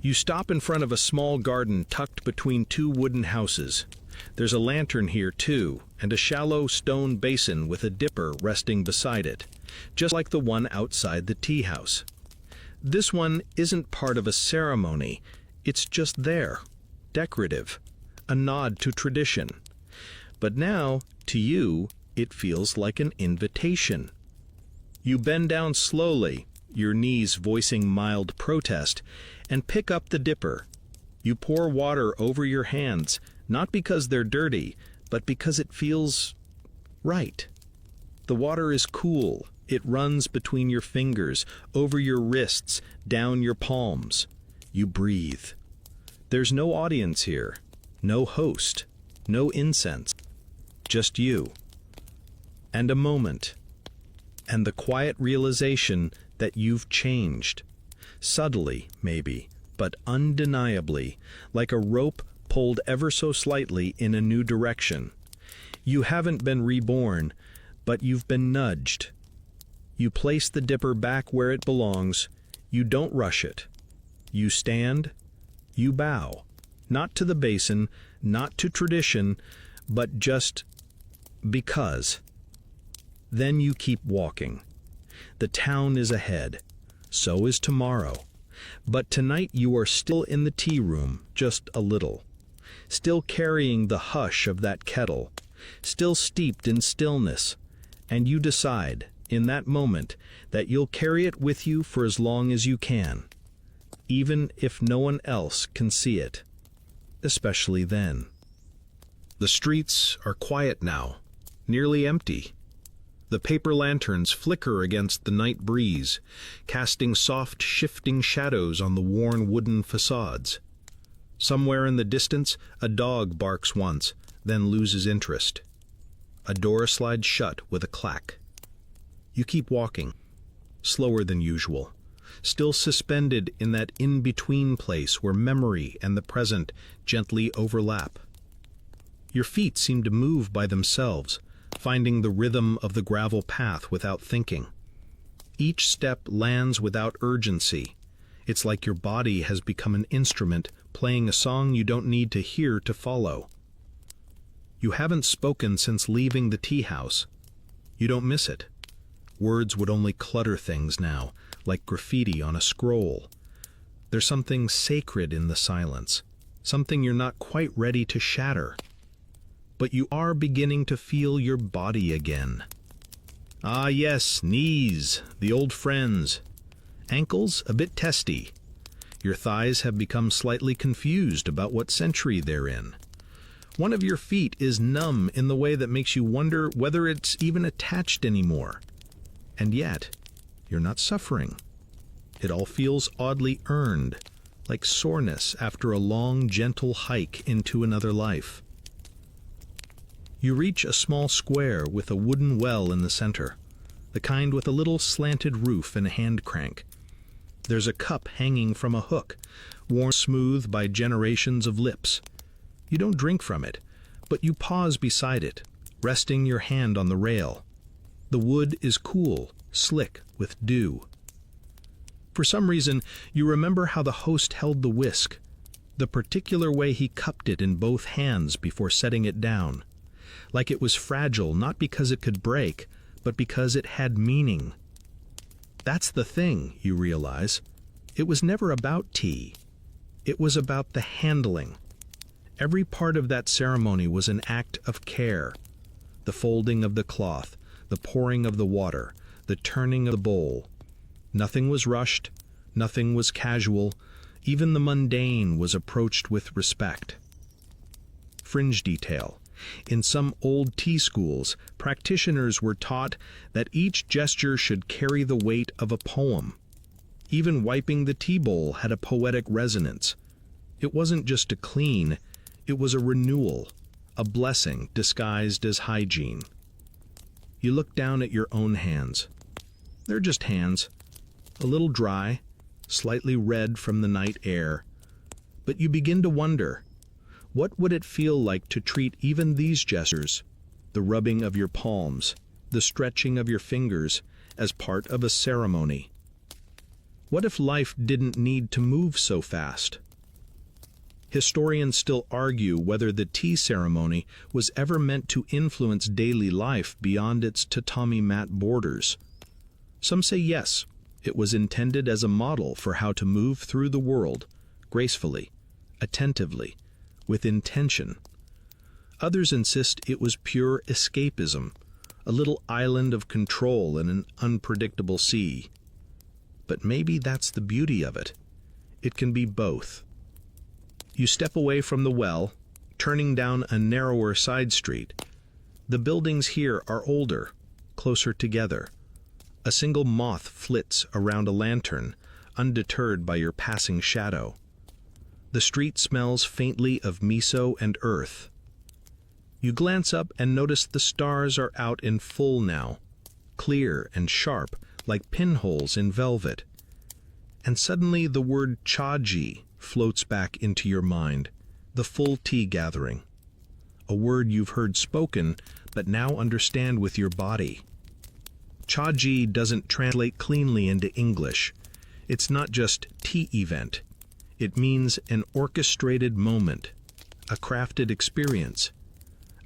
A: You stop in front of a small garden tucked between two wooden houses. There's a lantern here too, and a shallow stone basin with a dipper resting beside it, just like the one outside the tea house. This one isn't part of a ceremony, it's just there, decorative, a nod to tradition. But now, to you, it feels like an invitation. You bend down slowly, your knees voicing mild protest, and pick up the dipper. You pour water over your hands, not because they're dirty, but because it feels right. The water is cool. It runs between your fingers, over your wrists, down your palms. You breathe. There's no audience here, no host, no incense, just you. And a moment, and the quiet realization that you've changed. Subtly, maybe, but undeniably, like a rope pulled ever so slightly in a new direction. You haven't been reborn, but you've been nudged. You place the dipper back where it belongs. You don't rush it. You stand. You bow. Not to the basin, not to tradition, but just because. Then you keep walking. The town is ahead. So is tomorrow. But tonight you are still in the tea room, just a little. Still carrying the hush of that kettle. Still steeped in stillness. And you decide, in that moment, that you'll carry it with you for as long as you can. Even if no one else can see it. Especially then. The streets are quiet now, nearly empty. The paper lanterns flicker against the night breeze, casting soft, shifting shadows on the worn wooden facades. Somewhere in the distance, a dog barks once, then loses interest. A door slides shut with a clack. You keep walking, slower than usual, still suspended in that in-between place where memory and the present gently overlap. Your feet seem to move by themselves, finding the rhythm of the gravel path without thinking. Each step lands without urgency. It's like your body has become an instrument playing a song you don't need to hear to follow. You haven't spoken since leaving the tea house. You don't miss it. Words would only clutter things now, like graffiti on a scroll. There's something sacred in the silence, something you're not quite ready to shatter. But you are beginning to feel your body again. Ah yes, knees, the old friends. Ankles a bit testy. Your thighs have become slightly confused about what century they're in. One of your feet is numb in the way that makes you wonder whether it's even attached anymore. And yet, you're not suffering. It all feels oddly earned, like soreness after a long, gentle hike into another life. You reach a small square with a wooden well in the center, the kind with a little slanted roof and a hand crank. There's a cup hanging from a hook, worn smooth by generations of lips. You don't drink from it, but you pause beside it, resting your hand on the rail. The wood is cool, slick with dew. For some reason, you remember how the host held the whisk, the particular way he cupped it in both hands before setting it down, like it was fragile not because it could break, but because it had meaning. That's the thing, you realize. It was never about tea. It was about the handling. Every part of that ceremony was an act of care. The folding of the cloth, the pouring of the water, the turning of the bowl. Nothing was rushed, nothing was casual, even the mundane was approached with respect. Fringe detail. In some old tea schools, practitioners were taught that each gesture should carry the weight of a poem. Even wiping the tea bowl had a poetic resonance. It wasn't just to clean, it was a renewal, a blessing disguised as hygiene. You look down at your own hands. They're just hands, a little dry, slightly red from the night air. But you begin to wonder, what would it feel like to treat even these gestures, the rubbing of your palms, the stretching of your fingers, as part of a ceremony? What if life didn't need to move so fast? Historians still argue whether the tea ceremony was ever meant to influence daily life beyond its tatami mat borders. Some say yes, it was intended as a model for how to move through the world, gracefully, attentively, with intention. Others insist it was pure escapism, a little island of control in an unpredictable sea. But maybe that's the beauty of it. It can be both. You step away from the well, turning down a narrower side street. The buildings here are older, closer together. A single moth flits around a lantern, undeterred by your passing shadow. The street smells faintly of miso and earth. You glance up and notice the stars are out in full now, clear and sharp, like pinholes in velvet. And suddenly the word chaji floats back into your mind, the full tea gathering. A word you've heard spoken, but now understand with your body. Chaji doesn't translate cleanly into English. It's not just tea event. It means an orchestrated moment, a crafted experience,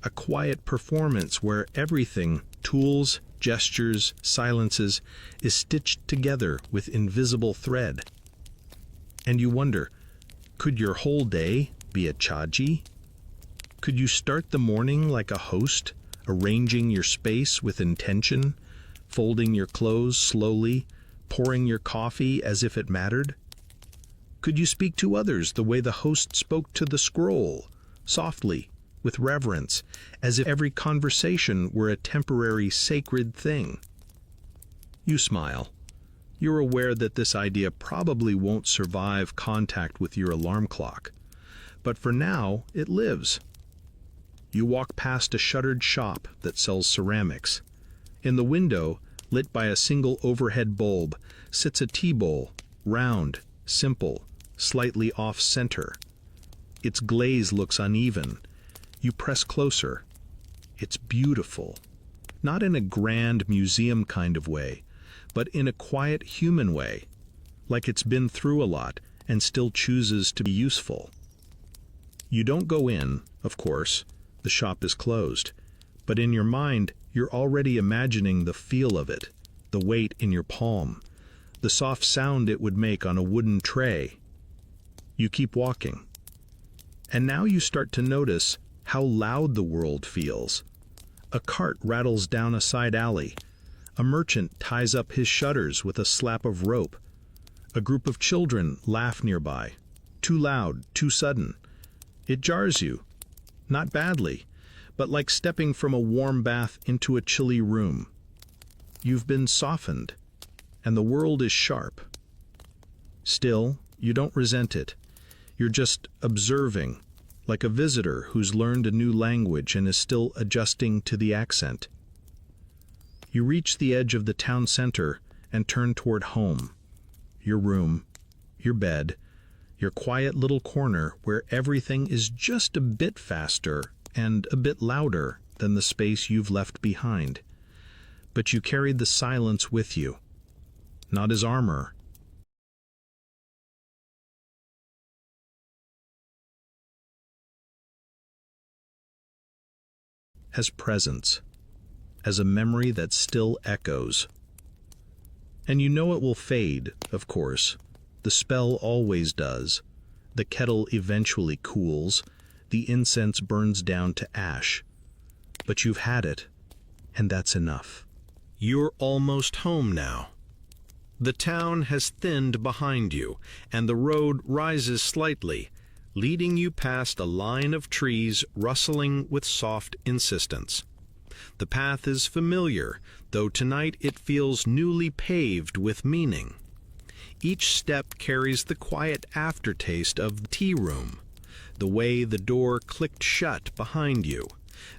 A: a quiet performance where everything, tools, gestures, silences, is stitched together with invisible thread. And you wonder, could your whole day be a chaji? Could you start the morning like a host, arranging your space with intention, folding your clothes slowly, pouring your coffee as if it mattered? Could you speak to others the way the host spoke to the scroll, softly, with reverence, as if every conversation were a temporary sacred thing? You smile. You're aware that this idea probably won't survive contact with your alarm clock, but for now it lives. You walk past a shuttered shop that sells ceramics. In the window, lit by a single overhead bulb, sits a tea bowl, round, simple, slightly off-center. Its glaze looks uneven. You press closer. It's beautiful. Not in a grand museum kind of way, but in a quiet human way, like it's been through a lot and still chooses to be useful. You don't go in, of course. The shop is closed. But in your mind, you're already imagining the feel of it, the weight in your palm, the soft sound it would make on a wooden tray. You keep walking. And now you start to notice how loud the world feels. A cart rattles down a side alley. A merchant ties up his shutters with a slap of rope. A group of children laugh nearby. Too loud, too sudden. It jars you. Not badly, but like stepping from a warm bath into a chilly room. You've been softened, and the world is sharp. Still, you don't resent it. You're just observing, like a visitor who's learned a new language and is still adjusting to the accent. You reach the edge of the town center and turn toward home. Your room, your bed, your quiet little corner where everything is just a bit faster and a bit louder than the space you've left behind. But you carried the silence with you, not as armor, as presence, as a memory that still echoes. And you know it will fade, of course. The spell always does. The kettle eventually cools. The incense burns down to ash. But you've had it, and that's enough.
B: You're almost home now. The town has thinned behind you, and the road rises slightly, leading you past a line of trees rustling with soft insistence. The path is familiar, though tonight it feels newly paved with meaning. Each step carries the quiet aftertaste of the tea room, the way the door clicked shut behind you,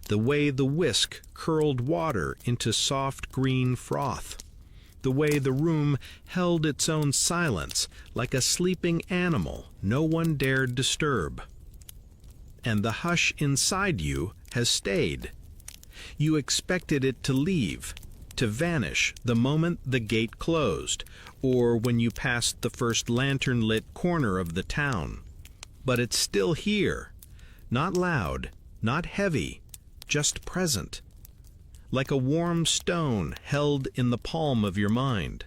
B: the way the whisk curled water into soft green froth, the way the room held its own silence like a sleeping animal no one dared disturb. And the hush inside you has stayed. You expected it to leave, to vanish the moment the gate closed, or when you passed the first lantern-lit corner of the town. But it's still here, not loud, not heavy, just present, like a warm stone held in the palm of your mind.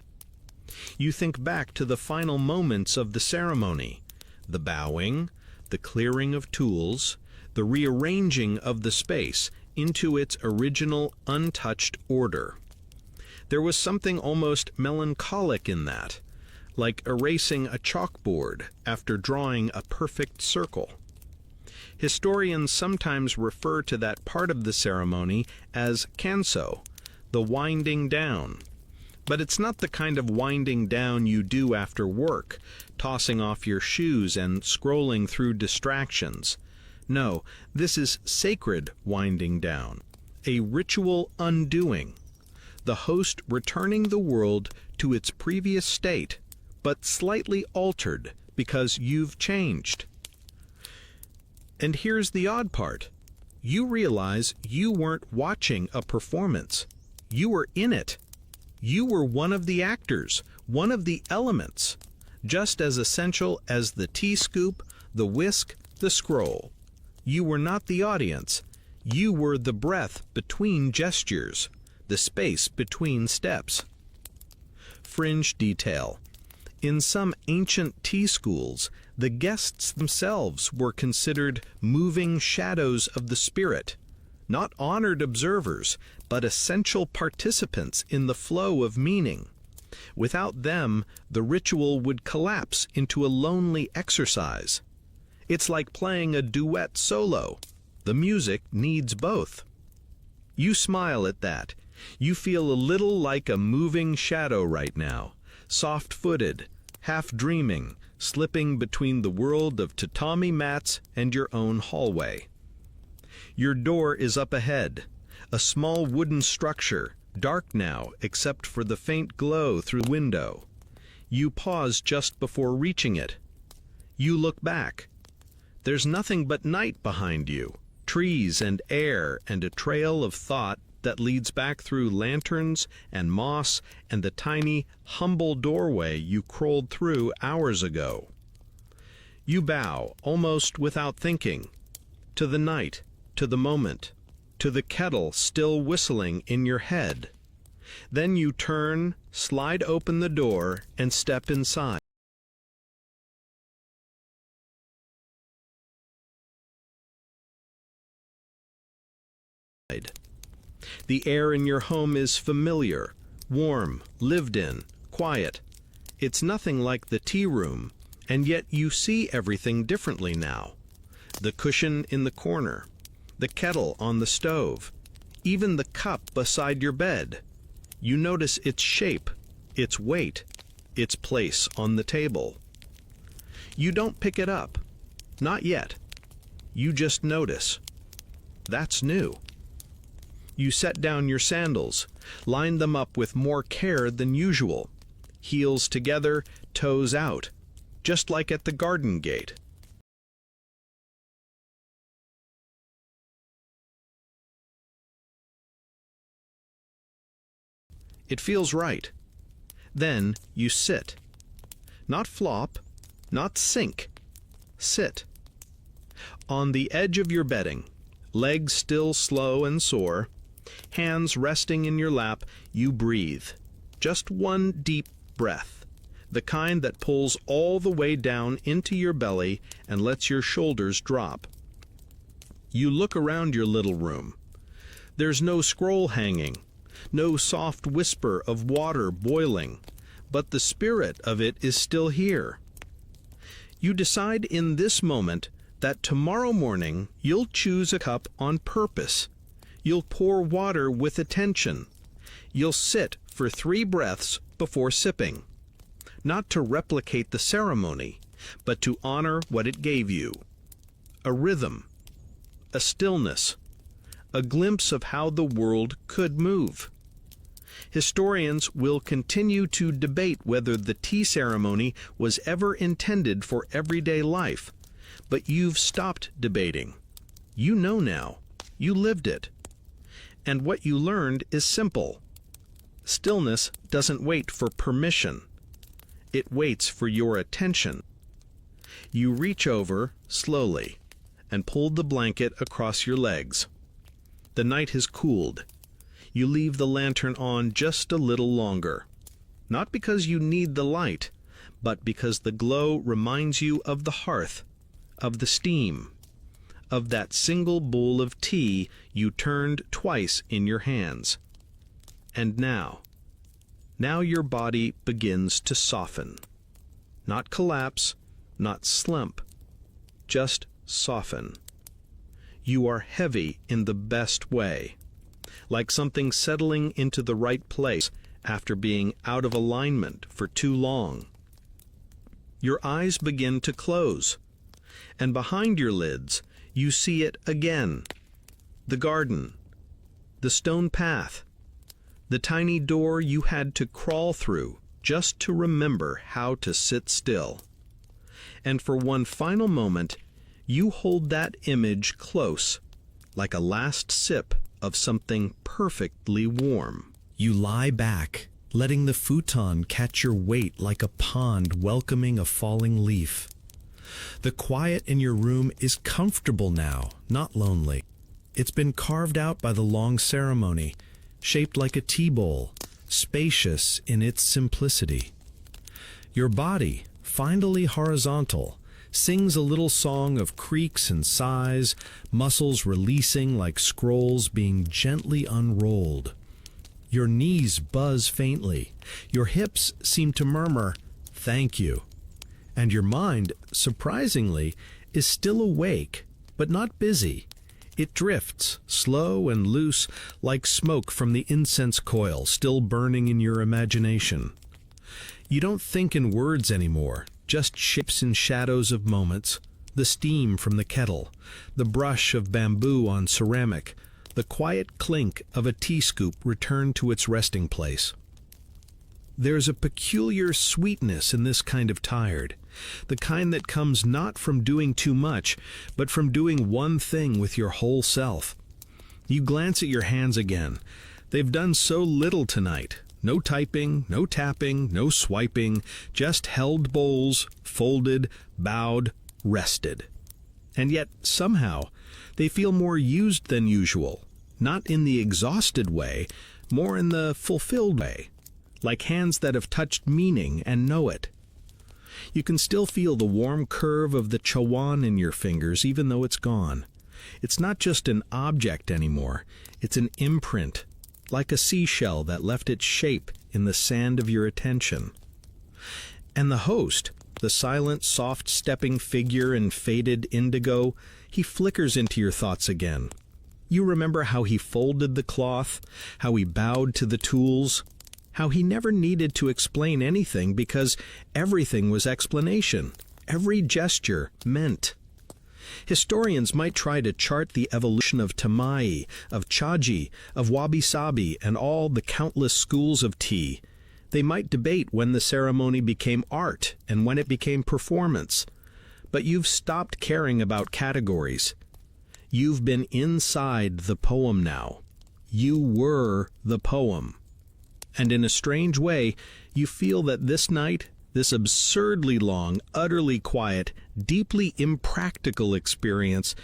B: You think back to the final moments of the ceremony, the bowing, the clearing of tools, the rearranging of the space into its original untouched order. There was something almost melancholic in that, like erasing a chalkboard after drawing a perfect circle. Historians sometimes refer to that part of the ceremony as kanso, the winding down. But it's not the kind of winding down you do after work, tossing off your shoes and scrolling through distractions. No, this is sacred winding down, a ritual undoing, the host returning the world to its previous state, but slightly altered because you've changed. And here's the odd part. You realize you weren't watching a performance. You were in it. You were one of the actors, one of the elements, just as essential as the tea scoop, the whisk, the scroll. You were not the audience. You were the breath between gestures, the space between steps. Fringe detail. In some ancient tea schools, the guests themselves were considered moving shadows of the spirit, not honored observers, but essential participants in the flow of meaning. Without them, the ritual would collapse into a lonely exercise. It's like playing a duet solo. The music needs both. You smile at that. You feel a little like a moving shadow right now, soft-footed, half-dreaming, slipping between the world of tatami mats and your own hallway. Your door is up ahead, a small wooden structure, dark now except for the faint glow through the window. You pause just before reaching it. You look back. There's nothing but night behind you, trees and air and a trail of thought that leads back through lanterns and moss and the tiny, humble doorway you crawled through hours ago. You bow, almost without thinking, to the night, to the moment, to the kettle still whistling in your head. Then you turn, slide open the door, and step inside. The air in your home is familiar, warm, lived in, quiet. It's nothing like the tea room, and yet you see everything differently now. The cushion in the corner, the kettle on the stove, even the cup beside your bed. You notice its shape, its weight, its place on the table. You don't pick it up. Not yet. You just notice. That's new. You set down your sandals, line them up with more care than usual, heels together, toes out, just like at the garden gate. It feels right. Then you sit. Not flop, not sink. Sit. On the edge of your bedding,
A: Legs still slow and sore, hands resting in your lap, you breathe. Just one deep breath, the kind that pulls all the way down into your belly and lets your shoulders drop. You look around your little room. There's no scroll hanging, no soft whisper of water boiling, but the spirit of it is still here. You decide in this moment that tomorrow morning you'll choose a cup on purpose. You'll pour water with attention. You'll sit for 3 breaths before sipping, not to replicate the ceremony, but to honor what it gave you. A rhythm, a stillness, a glimpse of how the world could move. Historians will continue to debate whether the tea ceremony was ever intended for everyday life, but you've stopped debating. You know now. You lived it. And what you learned is simple. Stillness doesn't wait for permission. It waits for your attention. You reach over, slowly, and pull the blanket across your legs. The night has cooled. You leave the lantern on just a little longer. Not because you need the light, but because the glow reminds you of the hearth, of the steam, of that single bowl of tea you turned twice in your hands. And now your body begins to soften. Not collapse, not slump, just soften. You are heavy in the best way, like something settling into the right place after being out of alignment for too long. Your eyes begin to close, and behind your lids you see it again. The garden, the stone path, the tiny door you had to crawl through just to remember how to sit still. And for one final moment, you hold that image close, like a last sip of something perfectly warm.
C: You lie back, letting the futon catch your weight like a pond welcoming a falling leaf. The quiet in your room is comfortable now, not lonely. It's been carved out by the long ceremony, shaped like a tea bowl, spacious in its simplicity. Your body, finally horizontal, sings a little song of creaks and sighs, muscles releasing like scrolls being gently unrolled. Your knees buzz faintly. Your hips seem to murmur, "Thank you." And your mind, surprisingly, is still awake, but not busy. It drifts, slow and loose, like smoke from the incense coil still burning in your imagination. You don't think in words anymore, just shapes and shadows of moments, the steam from the kettle, the brush of bamboo on ceramic, the quiet clink of a tea scoop returned to its resting place. There's a peculiar sweetness in this kind of tired, the kind that comes not from doing too much, but from doing one thing with your whole self. You glance at your hands again. They've done so little tonight. No typing, no tapping, no swiping, just held bowls, folded, bowed, rested. And yet, somehow, they feel more used than usual, not in the exhausted way, more in the fulfilled way, like hands that have touched meaning and know it. You can still feel the warm curve of the chawan in your fingers, even though it's gone. It's not just an object anymore, it's an imprint, like a seashell that left its shape in the sand of your attention. And the host, the silent, soft-stepping figure in faded indigo, he flickers into your thoughts again. You remember how he folded the cloth, how he bowed to the tools, how he never needed to explain anything because everything was explanation. Every gesture meant. Historians might try to chart the evolution of tamai, of chaji, of wabi-sabi, and all the countless schools of tea. They might debate when the ceremony became art and when it became performance. But you've stopped caring about categories. You've been inside the poem now. You were the poem. And in a strange way, you feel that this night, this absurdly long, utterly quiet, deeply impractical experience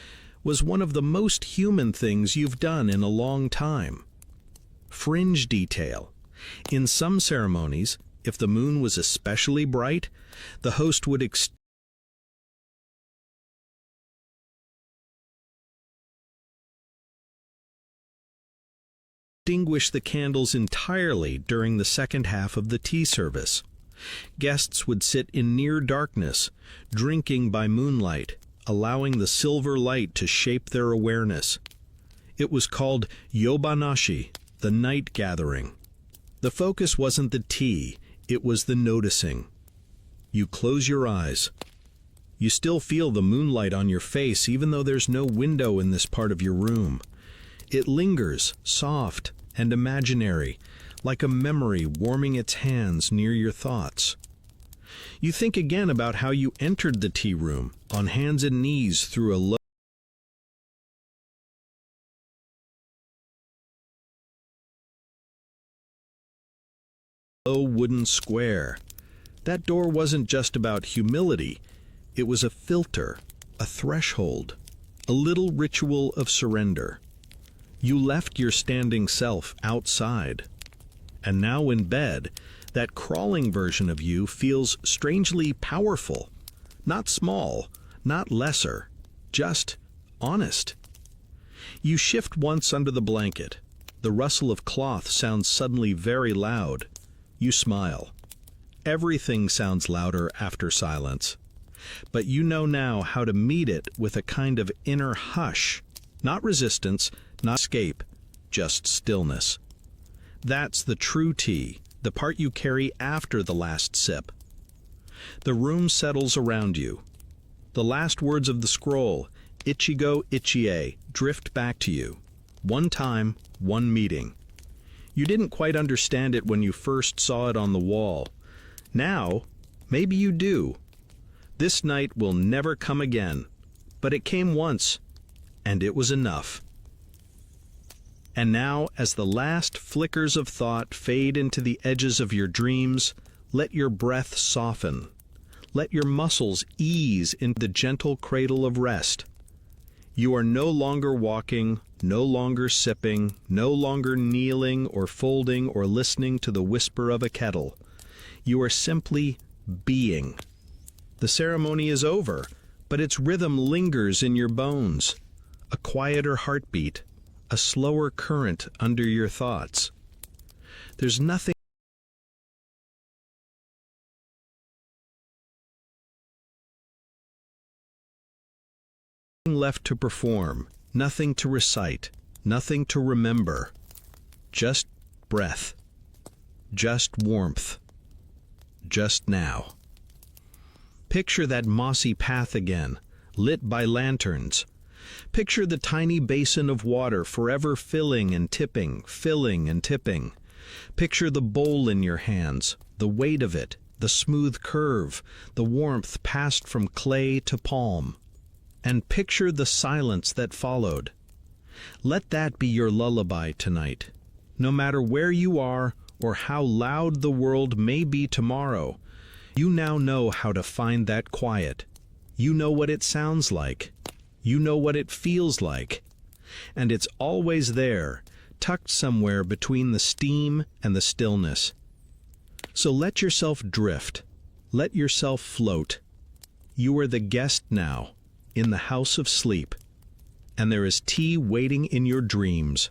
A: was one of the most human things you've done in a long time. Fringe detail. In some ceremonies, if the moon was especially bright, the host would extinguish the candles entirely during the second half of the tea service. Guests would sit in near darkness, drinking by moonlight, allowing the silver light to shape their awareness. It was called yobanashi, the night gathering. The focus wasn't the tea, it was the noticing. You close your eyes. You still feel the moonlight on your face even though there's no window in this part of your room. It lingers, soft and imaginary, like a memory warming its hands near your thoughts. You think again about how you entered the tea room, on hands and knees through a low wooden square. That door wasn't just about humility, it was a filter, a threshold, a little ritual of surrender. You left your standing self outside. And now in bed, that crawling version of you feels strangely powerful. Not small, not lesser, just honest. You shift once under the blanket. The rustle of cloth sounds suddenly very loud. You smile. Everything sounds louder after silence. But you know now how to meet it with a kind of inner hush. Not resistance, not escape, just stillness. That's the true tea, the part you carry after the last sip. The room settles around you. The last words of the scroll, Ichigo Ichie, drift back to you. One time, one meeting. You didn't quite understand it when you first saw it on the wall. Now, maybe you do. This night will never come again, but it came once, and it was enough. And now, as the last flickers of thought fade into the edges of your dreams, let your breath soften. Let your muscles ease into the gentle cradle of rest. You are no longer walking, no longer sipping, no longer kneeling or folding or listening to the whisper of a kettle. You are simply being. The ceremony is over, but its rhythm lingers in your bones. A quieter heartbeat, a slower current under your thoughts. There's nothing left to perform, nothing to recite, nothing to remember. Just breath, just warmth, just now. Picture that mossy path again, lit by lanterns. Picture the tiny basin of water forever filling and tipping, filling and tipping. Picture the bowl in your hands, the weight of it, the smooth curve, the warmth passed from clay to palm. And picture the silence that followed. Let that be your lullaby tonight. No matter where you are or how loud the world may be tomorrow, you now know how to find that quiet. You know what it sounds like. You know what it feels like. And it's always there, tucked somewhere between the steam and the stillness. So let yourself drift. Let yourself float. You are the guest now, in the house of sleep. And there is tea waiting in your dreams.